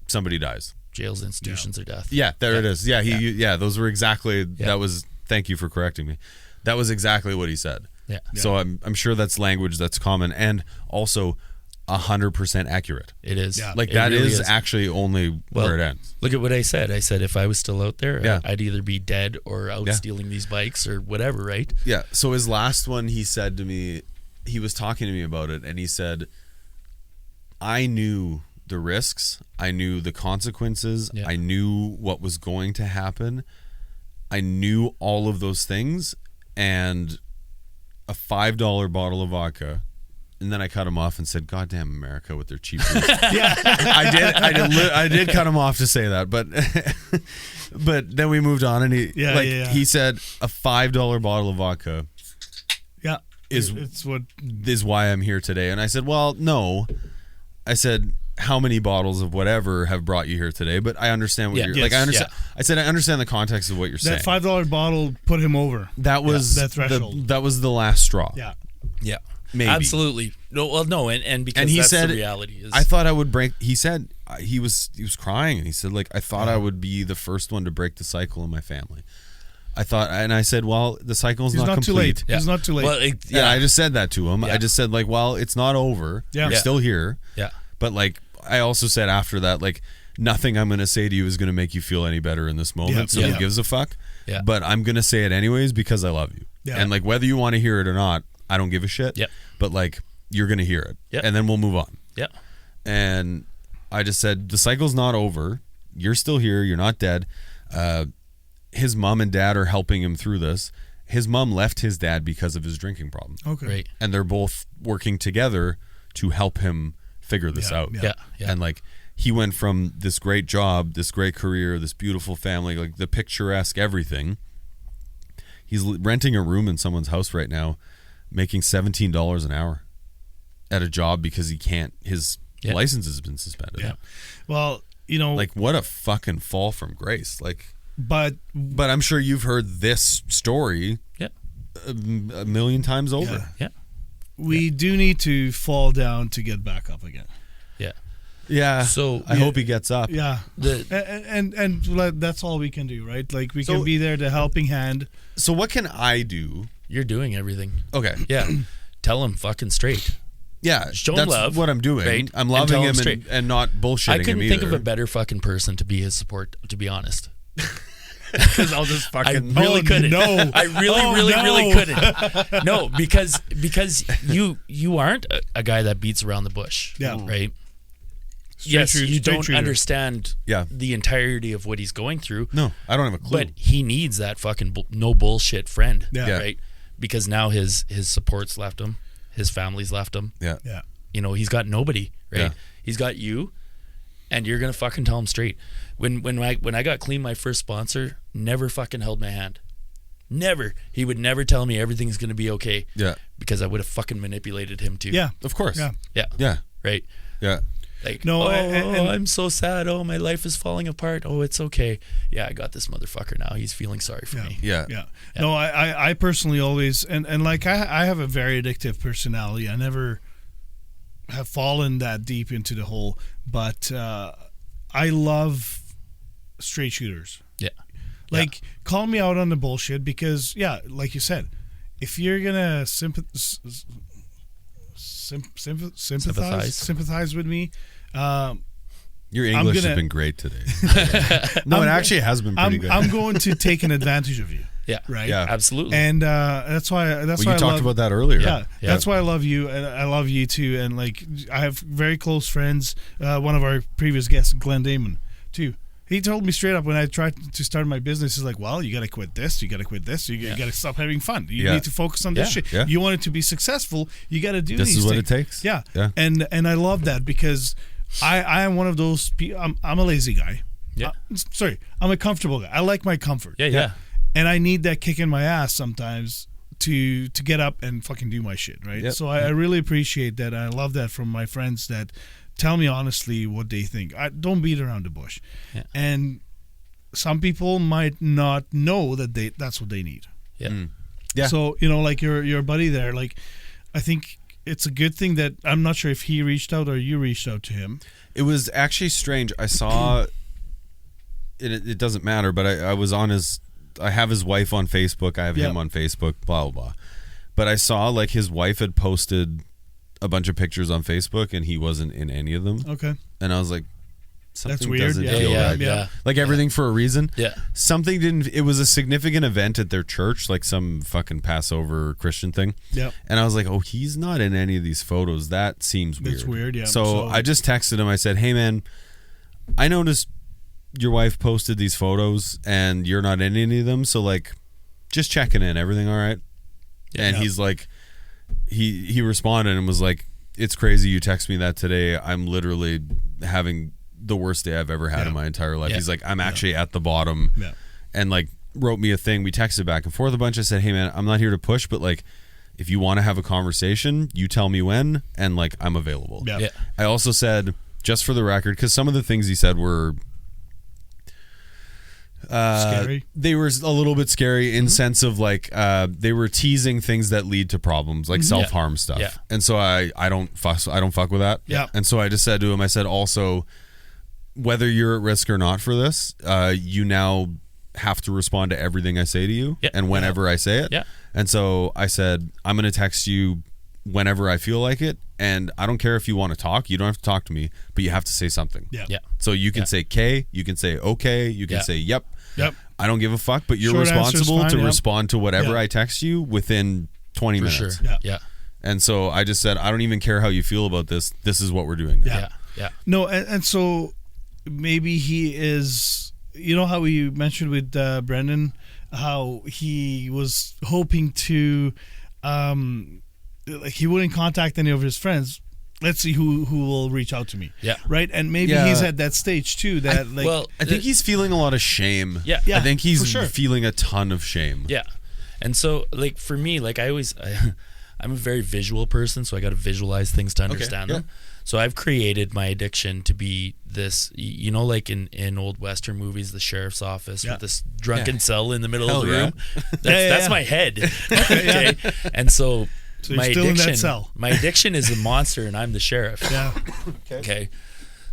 S2: somebody dies.
S1: Jails, institutions, or death.
S2: Yeah, there it is. Yeah, those were exactly. That was. Thank you for correcting me. That was exactly what he said.
S1: Yeah.
S2: So I'm sure that's language that's common and also 100% accurate.
S1: It is.
S3: Yeah.
S2: Like
S1: It
S2: that
S1: really
S2: is actually only where it ends.
S1: Look at what I said. I said if I was still out there,
S2: Yeah.
S1: I'd either be dead or out stealing these bikes or whatever, right?
S2: Yeah. So his last one, he said to me, he was talking to me about it, and he said, I knew the risks, I knew the consequences, I knew what was going to happen, I knew all of those things, and a $5 bottle of vodka. And then I cut him off and said, "God damn America with their cheap booze." I did cut him off to say that, but then we moved on, and he said a $5 bottle of vodka.
S3: Yeah,
S2: is why I'm here today. And I said, well, no. I said, how many bottles of whatever have brought you here today? But I understand what you're like. I understand. I said I understand the context of what you're saying.
S3: That $5 bottle put him over.
S2: That was
S3: that threshold.
S2: That was the last straw.
S3: Yeah.
S1: Yeah.
S2: Maybe.
S1: Absolutely. No, and because
S2: he
S1: that's
S2: said,
S1: the reality is.
S2: I thought I would break. He said he was crying, and he said, like, I thought I would be the first one to break the cycle in my family. I thought, and I said, well, the cycle's not complete.
S3: Too late.
S1: Yeah.
S3: It's not too late.
S2: Well, I just said that to him. I just said, like, well, it's not over.
S3: Yeah.
S2: You're still here.
S1: Yeah.
S2: But like, I also said after that, like, nothing I'm going to say to you is going to make you feel any better in this moment. So who gives a fuck?
S1: Yeah.
S2: But I'm going to say it anyways because I love you. Yeah. And like, whether you want to hear it or not, I don't give a shit.
S1: Yep.
S2: But like, you're going to hear it.
S1: Yep.
S2: And then we'll move on.
S1: Yeah.
S2: And I just said, the cycle's not over. You're still here. You're not dead. His mom and dad are helping him through this. His mom left his dad because of his drinking problem.
S3: Okay.
S1: Right.
S2: And they're both working together to help him figure this out.
S1: Yeah.
S2: And like, he went from this great job, this great career, this beautiful family, like the picturesque everything. He's renting a room in someone's house right now, making $17 an hour at a job because he can't, his license has been suspended.
S3: Yeah. Well, you know,
S2: like, what a fucking fall from grace. Like,
S3: but
S2: I'm sure you've heard this story a million times over.
S1: Yeah.
S3: We do need to fall down to get back up again.
S1: Yeah.
S2: Yeah.
S1: So
S2: I hope he gets up.
S3: Yeah. And that's all we can do, right? Like, we can be there, the helping hand.
S2: So what can I do?
S1: You're doing everything.
S2: Okay.
S1: Yeah. Tell him fucking straight.
S2: Yeah.
S1: Show him
S2: that's
S1: love.
S2: what I'm doing.
S1: Right?
S2: I'm loving him
S1: straight.
S2: and not bullshitting him
S1: I couldn't
S2: either.
S1: think of a better fucking person to be his support, to be honest.
S2: Because I'll just fucking...
S1: I really couldn't.
S3: No.
S1: I really couldn't. No, because you aren't a guy that beats around the bush.
S3: Yeah.
S1: Right?
S3: Yes,
S1: you don't understand the entirety of what he's going through.
S2: No, I don't have a clue.
S1: But he needs that fucking no bullshit friend.
S3: Yeah.
S1: Right? Because now his support's left him. His family's left him.
S2: Yeah.
S3: Yeah.
S1: You know, he's got nobody, right?
S2: Yeah.
S1: He's got you, and you're gonna fucking tell him straight. When I got clean, my first sponsor never fucking held my hand. Never. He would never tell me everything's gonna be okay.
S2: Yeah.
S1: Because I would have fucking manipulated him too.
S3: Yeah.
S2: Of course.
S3: Yeah.
S1: Yeah.
S2: Yeah.
S1: Right.
S2: Yeah.
S1: Like,
S3: no,
S1: I'm so sad. Oh, my life is falling apart. Oh, it's okay. Yeah, I got this motherfucker now. He's feeling sorry for me.
S2: Yeah.
S3: No, I personally always and like I have a very addictive personality. I never have fallen that deep into the hole, but I love straight shooters.
S1: Yeah.
S3: Like, call me out on the bullshit because, like you said, if you're gonna sympathize with me.
S2: Your English has been great today. No, it actually has been pretty good.
S3: I'm going to take an advantage of you.
S1: Yeah.
S3: Right.
S1: Yeah. Absolutely.
S3: And that's why
S2: you talked about that earlier.
S3: Yeah. That's why I love you, and I love you too. And like, I have very close friends. One of our previous guests, Glenn Damon, too. He told me straight up when I tried to start my business, he's like, well, you got to quit this. You got to quit this. You got to stop having fun. You need to focus on this shit.
S2: Yeah.
S3: You want it to be successcul, you got to do
S2: this
S3: these
S2: is what
S3: things.
S2: it takes.
S3: Yeah.
S2: Yeah.
S3: And I love that because I am one of those people. I'm a lazy guy.
S1: Yeah.
S3: I'm a comfortable guy. I like my comfort.
S1: Yeah.
S3: And I need that kick in my ass sometimes to get up and fucking do my shit, right?
S2: Yep.
S3: So I really appreciate that. I love that from my friends that tell me honestly what they think. I don't beat around the bush.
S1: Yeah.
S3: And some people might not know that that's what they need.
S1: Yeah.
S2: Yeah.
S3: So, you know, like your buddy there, like, I think it's a good thing that I'm not sure if he reached out or you reached out to him.
S2: It was actually strange. I saw it doesn't matter, but I was on I have his wife on Facebook. I have him on Facebook, blah, blah, blah. But I saw like his wife had posted a bunch of pictures on Facebook and he wasn't in any of them.
S3: Okay.
S2: And I was like, something
S3: That's weird.
S2: doesn't feel right.
S1: Yeah.
S2: Like everything for a reason.
S1: Yeah.
S2: Something didn't. It was a significant event at their church, like some fucking Passover Christian thing.
S3: Yep.
S2: And I was like, oh, he's not in any of these photos. That seems weird.
S3: That's weird, yeah.
S2: So I just texted him. I said, hey, man, I noticed your wife posted these photos and you're not in any of them. So, like, just checking in. Everything all right? Yeah. And he's like, he responded and was like, it's crazy you text me that today. I'm literally having the worst day I've ever had in my entire life. He's like, I'm actually at the bottom. Yeah. And like wrote me a thing. We texted back and forth a bunch. I said, hey man, I'm not here to push, but like if you want to have a conversation, you tell me when and like I'm available. Yeah. I also said, just for the record, because some of the things he said were
S3: scary.
S2: They were a little bit scary in sense of like they were teasing things that lead to problems, like self-harm stuff. Yeah. And so I don't fuck with that.
S3: Yeah.
S2: And so I just said to him, I said also, whether you're at risk or not for this, you now have to respond to everything I say to you and whenever I say it.
S1: Yeah.
S2: And so I said, I'm going to text you whenever I feel like it. And I don't care if you want to talk. You don't have to talk to me, but you have to say something.
S1: Yeah.
S2: So you can say K, you can say okay, you can say yep. I don't give a fuck, but you're
S3: Short
S2: responsible
S3: fine,
S2: to respond to whatever I text you within 20 minutes.
S1: Sure. Yeah.
S2: And so I just said, I don't even care how you feel about this. This is what we're doing now.
S1: Yeah.
S3: No, and so maybe he is, you know how we mentioned with Brendan, how he was hoping to, like he wouldn't contact any of his friends. Let's see who will reach out to me.
S1: Yeah.
S3: Right? And maybe he's at that stage too. That
S2: I think he's feeling a lot of shame.
S1: Yeah.
S2: I think he's feeling a ton of shame.
S1: Yeah. And so like for me, like I'm a very visual person, so I got to visualize things to understand them. So I've created my addiction to be this, you know, like in old Western movies, the sheriff's office with this drunken cell in the middle of the room. That's my head. Okay. And so my
S3: still
S1: addiction,
S3: in that cell.
S1: My addiction is the monster, and I'm the sheriff.
S3: Yeah.
S1: Okay.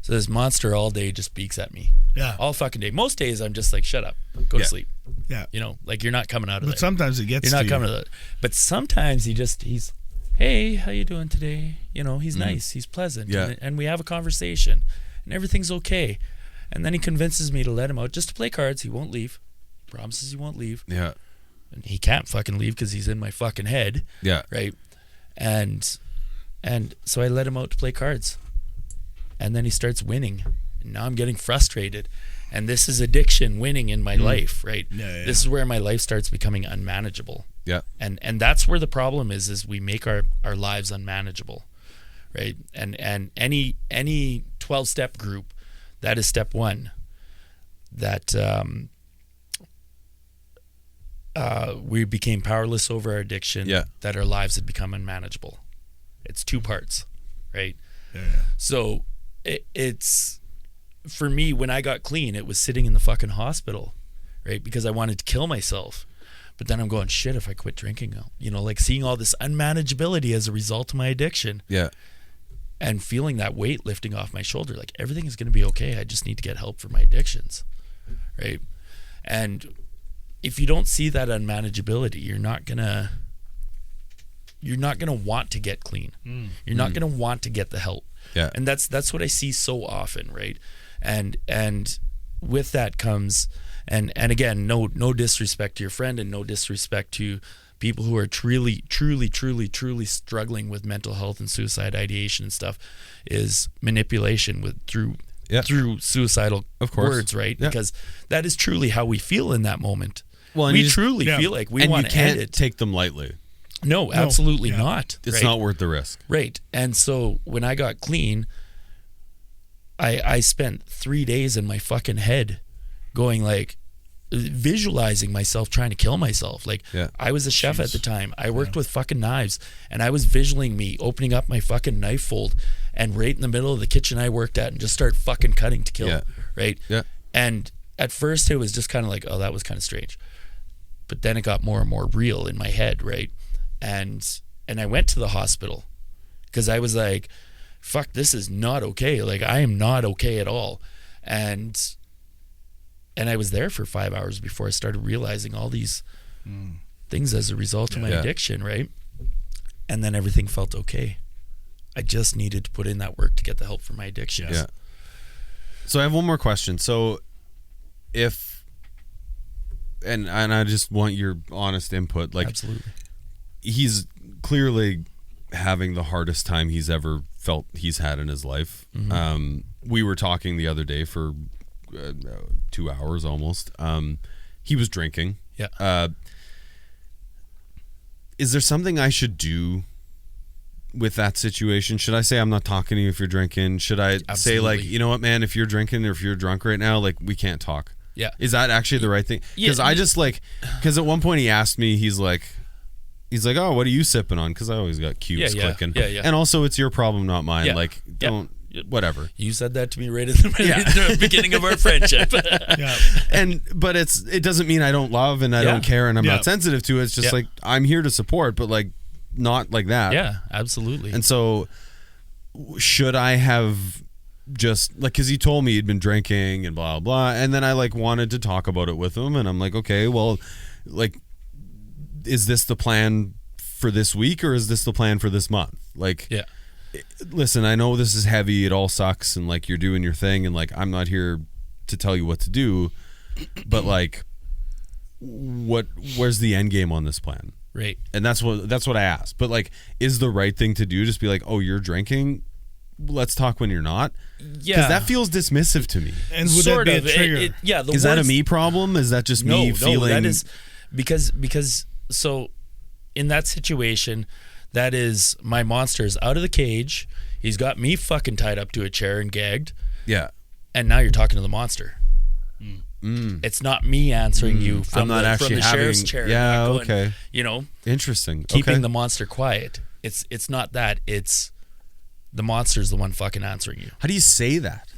S1: So this monster all day just speaks at me.
S3: Yeah.
S1: All fucking day. Most days I'm just like, shut up, go to sleep.
S3: Yeah.
S1: You know, like you're not coming out of
S3: But
S1: there.
S3: sometimes it gets.
S1: You're not
S3: to
S1: coming
S3: you.
S1: to that. But sometimes he's, hey, how you doing today? You know, he's nice, he's pleasant, and we have a conversation, and everything's okay. And then he convinces me to let him out just to play cards. He won't leave. Promises he won't leave.
S2: Yeah.
S1: And he can't fucking leave because he's in my fucking head.
S2: Yeah.
S1: Right. And so I let him out to play cards, and then he starts winning. And now I'm getting frustrated, and this is addiction winning in my life, right?
S3: Yeah.
S1: This is where my life starts becoming unmanageable.
S2: Yeah.
S1: And that's where the problem is we make our lives unmanageable, right? And any 12-step group, that is step one. That we became powerless over our addiction, that our lives had become unmanageable. It's two parts, right?
S3: Yeah.
S1: So it's, for me, when I got clean, it was sitting in the fucking hospital, right? Because I wanted to kill myself. But then I'm going, shit, if I quit drinking, you know, like seeing all this unmanageability as a result of my addiction.
S2: Yeah.
S1: And feeling that weight lifting off my shoulder, like everything is going to be okay. I just need to get help for my addictions, right? And if you don't see that unmanageability, you're not gonna want to get clean. You're not gonna want to get the help.
S2: Yeah.
S1: And that's what I see so often, right? And with that comes, and again, no disrespect to your friend, and no disrespect to people who are truly struggling with mental health and suicide ideation and stuff, is manipulation through suicidal words, right?
S2: Yeah.
S1: Because that is truly how we feel in that moment.
S2: Well,
S1: we truly feel like we want to end it.
S2: Take them lightly.
S1: No, absolutely not.
S2: It's not worth the risk.
S1: Right. And so when I got clean, I spent 3 days in my fucking head going like, visualizing myself trying to kill myself. Like I was a chef at the time. I worked with fucking knives, and I was visualizing me opening up my fucking knife fold and right in the middle of the kitchen I worked at and just start fucking cutting to kill. Right.
S2: Yeah.
S1: And at first it was just kind of like, oh, that was kind of strange. But then it got more and more real in my head, right? And I went to the hospital, because I was like, fuck, this is not okay. Like, I am not okay at all. And I was there for 5 hours before I started realizing all these things as a result of my addiction, right? And then everything felt okay. I just needed to put in that work to get the help for my addiction.
S2: Yeah. So I have one more question. So if, and I just want your honest input. Like,
S1: absolutely.
S2: He's clearly having the hardest time he's ever felt he's had in his life. We were talking the other day for 2 hours almost. He was drinking.
S1: Yeah.
S2: Is there something I should do with that situation? Should I say, I'm not talking to you if you're drinking? Should I say, like, you know what, man, if you're drinking or if you're drunk right now, like, we can't talk?
S1: Yeah.
S2: Is that actually the right thing? Because I just, like, because at one point he asked me, he's like, oh, what are you sipping on? Because I always got cubes clicking.
S1: Yeah.
S2: And also, it's your problem, not mine.
S1: Yeah.
S2: Like, don't, whatever.
S1: You said that to me right at the beginning of our friendship.
S2: But it doesn't mean I don't love and I don't care and I'm not sensitive to it. It's just like, I'm here to support, but like, not like that.
S1: Yeah, absolutely.
S2: And so should I have just, like, because he told me he'd been drinking and blah blah, and then I like wanted to talk about it with him, and I'm like, okay, well, like, is this the plan for this week or is this the plan for this month? Like, listen, I know this is heavy, it all sucks, and like, you're doing your thing, and like, I'm not here to tell you what to do, but like, where's the end game on this plan?
S1: Right.
S2: And that's what I asked. But like, is the right thing to do just be like, oh, you're drinking? Let's talk when you're not. Yeah. Because that feels dismissive to me.
S3: And would that be a trigger?
S2: Is that a me problem? Is that just me feeling? No,
S1: that is because so in that situation, that is my monster is out of the cage. He's got me fucking tied up to a chair and gagged.
S2: Yeah.
S1: And now you're talking to the monster. It's not me answering you from the sheriff's chair.
S2: Yeah,
S1: going,
S2: okay.
S1: You know,
S2: interesting.
S1: Keeping the monster quiet. It's not that. It's the monster's the one fucking answering you.
S2: How do you say that?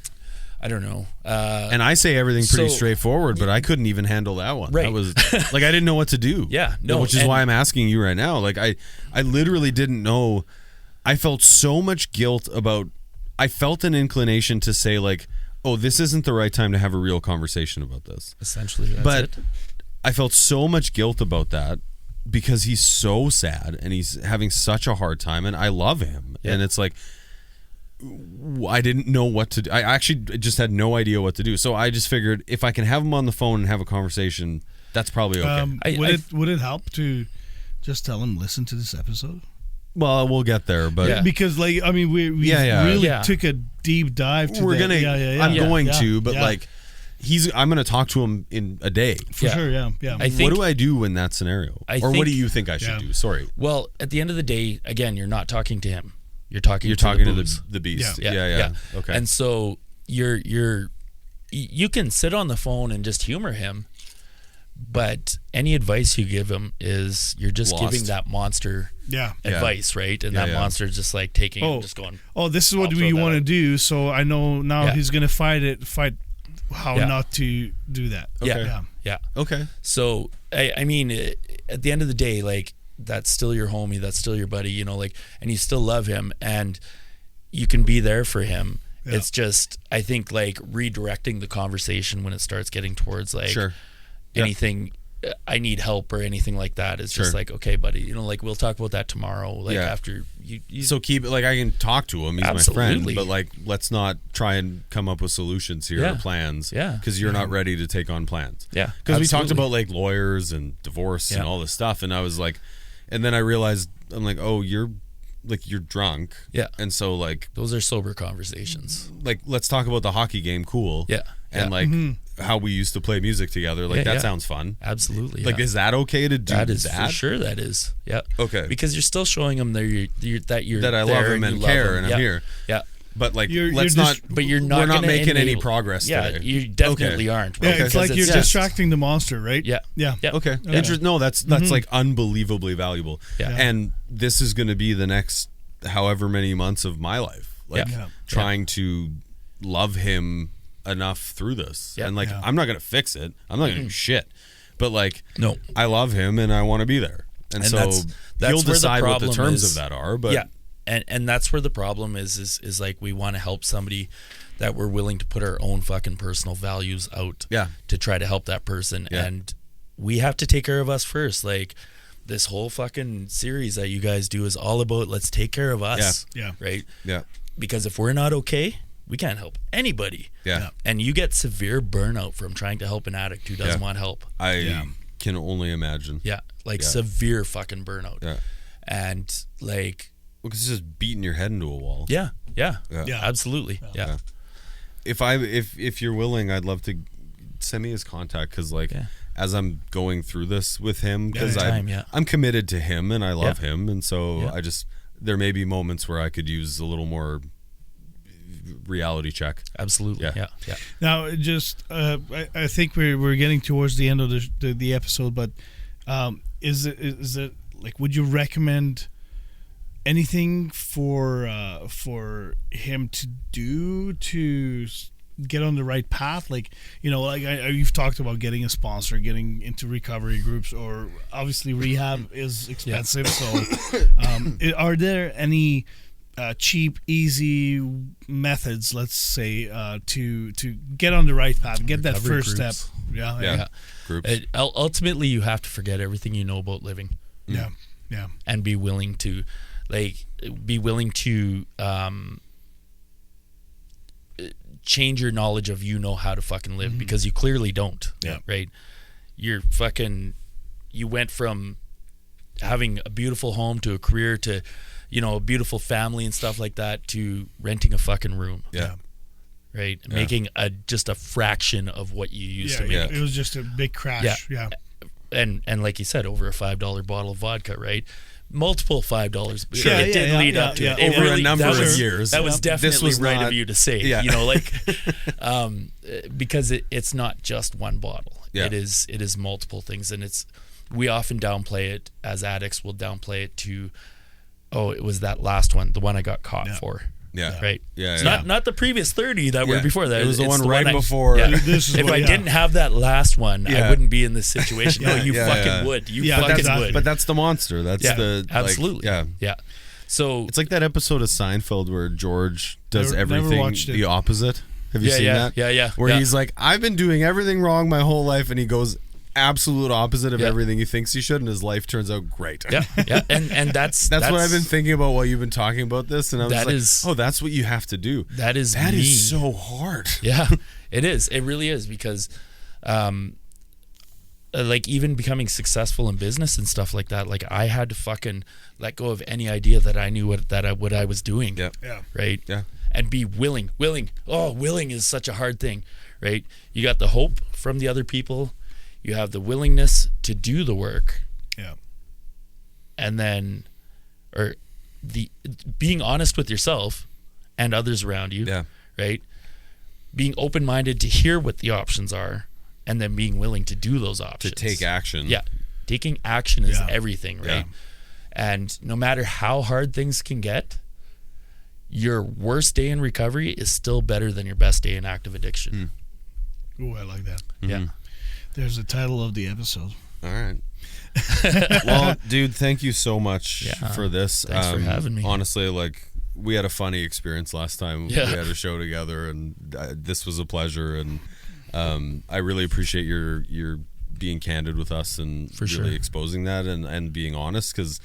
S1: I don't know.
S2: And I say everything pretty straightforward, but I couldn't even handle that one.
S1: Right.
S2: That was like, I didn't know what to do.
S1: Yeah, no,
S2: which is why I'm asking you right now. Like, I literally didn't know. I felt so much guilt about. I felt an inclination to say like, oh, this isn't the right time to have a real conversation about this.
S1: Essentially, that's it.
S2: I felt so much guilt about that because he's so sad and he's having such a hard time, and I love him. Yeah. And it's like, I didn't know what to do. I actually just had no idea what to do. So I just figured if I can have him on the phone and have a conversation, that's probably okay.
S3: Would it help to just tell him, listen to this episode?
S2: Well, we'll get there, but
S3: because like, I mean, we really took a deep dive to
S2: We're
S3: that.
S2: gonna I'm going to, but like, I'm gonna talk to him in a day.
S3: For sure, yeah.
S1: I think,
S2: what do I do in that scenario? What do you think I should do? Sorry.
S1: Well, at the end of the day, again, you're not talking to him. You're talking to
S2: the beast. Yeah. Okay.
S1: And so you can sit on the phone and just humor him, but any advice you give him is you're just giving that monster advice, right? And that monster is just like taking it and just going,
S3: oh, this is what we want to do, so I know now he's going to fight how not to do that.
S2: Okay.
S1: Yeah.
S2: Okay.
S1: So, I mean, at the end of the day, like, that's still your homie, that's still your buddy, you know, like, and you still love him and you can be there for him. Yeah. It's just, I think, like, redirecting the conversation when it starts getting towards like anything, I need help or anything like that is just like, okay, buddy, you know, like, we'll talk about that tomorrow, like after you
S2: so keep it, like, I can talk to him, he's my friend, but like, let's not try and come up with solutions here or plans, because you're not ready to take on plans, because we talked about like lawyers and divorce and all this stuff, and I was like, and then I realized, I'm like, oh, you're drunk, and so like,
S1: those are sober conversations,
S2: like, let's talk about the hockey game, cool, and like how we used to play music together, like that sounds fun,
S1: absolutely,
S2: like, is that okay to do
S1: that? Is for sure that is,
S2: okay,
S1: because you're still showing them that
S2: I love him and care and I'm here, but like, we're not making any progress today.
S1: You definitely aren't.
S3: Right? It's like you're distracting the monster, right?
S2: Yeah. Okay. No, that's like unbelievably valuable. And this is going to be the next however many months of my life, like trying to love him enough through this. And like, I'm not going to fix it. I'm not going to do shit. But like, no, I love him and I want to be there. And so
S1: that's
S2: you'll decide what the terms of that are. But
S1: and that's where the problem is like we want to help somebody that we're willing to put our own fucking personal values out to try to help that person. And we have to take care of us first. Like this whole fucking series that you guys do is all about let's take care of us. Right? Yeah. Because if we're not okay, we can't help anybody. Yeah. And you get severe burnout from trying to help an addict who doesn't want help.
S2: I can only imagine.
S1: Yeah. Like severe fucking burnout. Yeah. And like,
S2: because it's just beating your head into a wall.
S1: Yeah. Absolutely. Yeah.
S2: If you're willing, I'd love to send me his contact, because like as I'm going through this with him, because I'm committed to him and I love him, and so I just, there may be moments where I could use a little more reality check.
S1: Absolutely. Yeah.
S3: Now, just I think we're getting towards the end of the episode, but is it like, would you recommend anything for him to do to get on the right path? Like, you know, like you've talked about getting a sponsor, getting into recovery groups, or obviously rehab is expensive. So are there any cheap, easy methods, let's say, to get on the right path, get that first step?
S1: Groups. Ultimately, you have to forget everything you know about living. And be willing to change your knowledge of how to fucking live, because you clearly don't. Right? You went from having a beautiful home to a career to a beautiful family and stuff like that to renting a fucking room. Right? Making just a fraction of what you used to make.
S3: It was just a big crash.
S1: And like you said, over a $5 bottle of vodka, right? Multiple $5. It didn't lead up to it.
S2: Over really, a number of years.
S1: That was definitely right of you to say. Because it's not just one bottle. It is multiple things, and we often downplay it as addicts. We'll downplay it to, it was that last one, the one I got caught for. Right. It's not the previous 30 that were before that.
S2: It was the one right before.
S1: If I didn't have that last one, I wouldn't be in this situation. No, you fucking would. You fucking would.
S2: But that's the monster. That's the
S1: absolutely. So
S2: it's like that episode of Seinfeld where George does everything the opposite. Have you seen that?
S1: Yeah.
S2: Where he's like, I've been doing everything wrong my whole life, and he goes absolute opposite of everything he thinks he should, and his life turns out great.
S1: And that's
S2: what I've been thinking about while you've been talking about this, and I was like, that's what you have to do.
S1: That is
S2: so hard.
S1: Yeah, it is. It really is, because like even becoming successful in business and stuff like that, like I had to fucking let go of any idea that I knew what I was doing. Right. And be willing. Willing is such a hard thing, right? You got the hope from the other people. You have the willingness to do the work. And then, being honest with yourself and others around you. Right? Being open-minded to hear what the options are, and then being willing to do those options.
S2: To take action.
S1: Taking action is everything, right? And no matter how hard things can get, your worst day in recovery is still better than your best day in active addiction.
S3: Ooh, I like that. There's the title of the episode.
S2: All right. Well, dude, thank you so much for this.
S1: Thanks for having me.
S2: Honestly, like, we had a funny experience last time. We had a show together, and this was a pleasure. And I really appreciate your being candid with us and really exposing that and being honest, because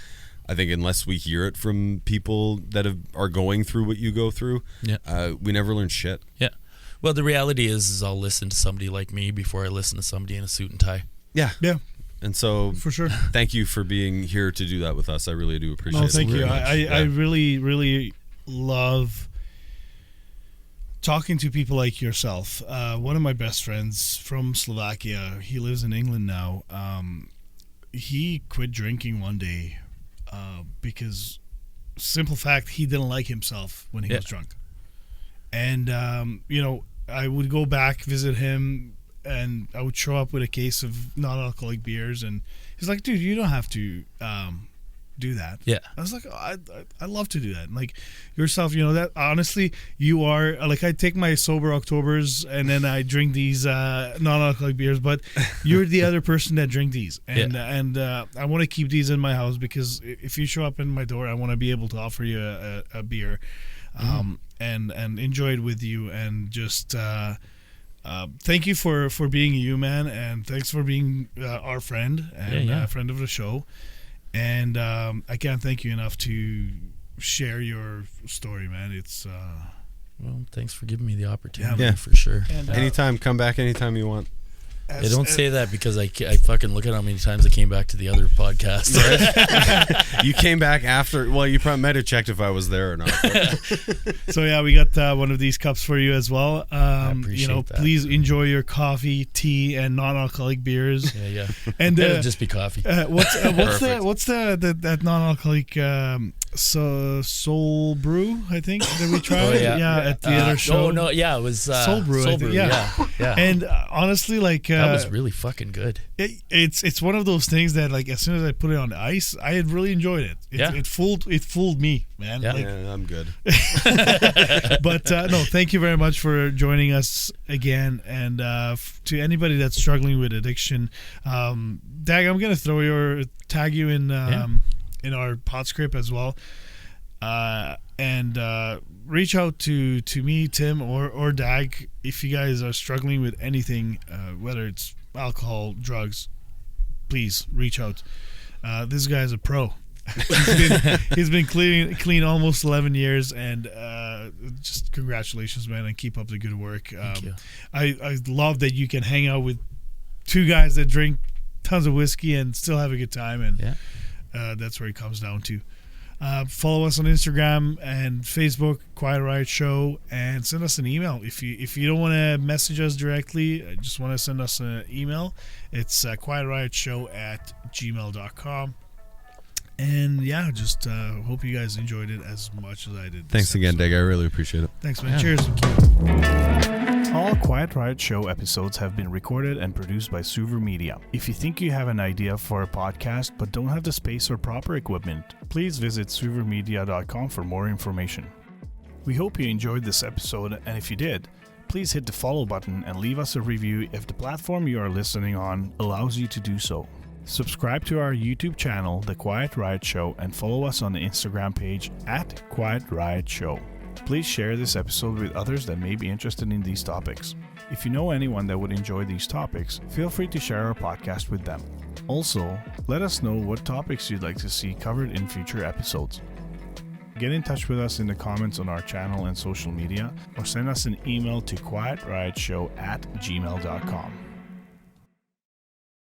S2: I think unless we hear it from people that are going through what you go through, we never learn shit.
S1: Well, the reality is I'll listen to somebody like me before I listen to somebody in a suit and tie.
S3: Yeah.
S2: And so,
S3: for sure,
S2: thank you for being here to do that with us. I really do appreciate it.
S3: Thank you. I really, really love talking to people like yourself. One of my best friends from Slovakia, he lives in England now. He quit drinking one day because, simple fact, he didn't like himself when he was drunk. And, I would go back, visit him, and I would show up with a case of non-alcoholic beers, and he's like, dude, you don't have to do that.
S1: Yeah.
S3: I was like, I love to do that. And like yourself, that honestly, you are like, I take my sober Octobers and then I drink these non-alcoholic beers, but you're the other person that drink these. And I want to keep these in my house because if you show up in my door, I want to be able to offer you a beer and enjoy it with you. And just thank you for being you, man. And thanks for being our friend and friend of the show. And I can't thank you enough to share your story, man. It's
S1: well, thanks for giving me the opportunity, for sure.
S2: And, anytime, come back anytime you want.
S1: I don't say that because I fucking look at how many times I came back to the other podcast.
S2: You came back after. Well, you probably might have checked if I was there or not.
S3: So yeah, we got one of these cups for you as well.
S1: I appreciate that.
S3: Please enjoy your coffee, tea, and non-alcoholic beers.
S1: Yeah.
S3: And
S1: it'll just be coffee.
S3: What's that non-alcoholic soul brew? I think that we tried. At the other show.
S1: It was
S3: soul brew.
S1: Soul brew. Yeah.
S3: And honestly, like
S1: that was really fucking good.
S3: It's one of those things that like as soon as I put it on the ice, I had really enjoyed it. It fooled me, man.
S2: Yeah, I'm good.
S3: But no, thank you very much for joining us again. And to anybody that's struggling with addiction, Dag, I'm gonna tag you in our pod script as well. And reach out to me, Tim, or Dag if you guys are struggling with anything, whether it's alcohol, drugs. Please reach out. This guy's a pro. He's been clean almost 11 years, and just congratulations, man, and keep up the good work.
S1: Thank you.
S3: I love that you can hang out with two guys that drink tons of whiskey and still have a good time, and that's where it comes down to. Follow us on Instagram and Facebook, Quiet Riot Show, and send us an email. If you don't want to message us directly, just want to send us an email. It's quietriot@gmail.com. And yeah, just hope you guys enjoyed it as much as I did.
S2: Thanks again, Dag. I really appreciate it.
S3: Thanks, man. Cheers. All Quiet Riot Show episodes have been recorded and produced by SuverMedia. If you think you have an idea for a podcast but don't have the space or proper equipment, please visit SuverMedia.com for more information. We hope you enjoyed this episode, and if you did, please hit the follow button and leave us a review if the platform you are listening on allows you to do so. Subscribe to our YouTube channel, The Quiet Riot Show, and follow us on the Instagram page @QuietRiotShow. Please share this episode with others that may be interested in these topics. If you know anyone that would enjoy these topics, feel free to share our podcast with them. Also, let us know what topics you'd like to see covered in future episodes. Get in touch with us in the comments on our channel and social media, or send us an email to quietriotshow@gmail.com.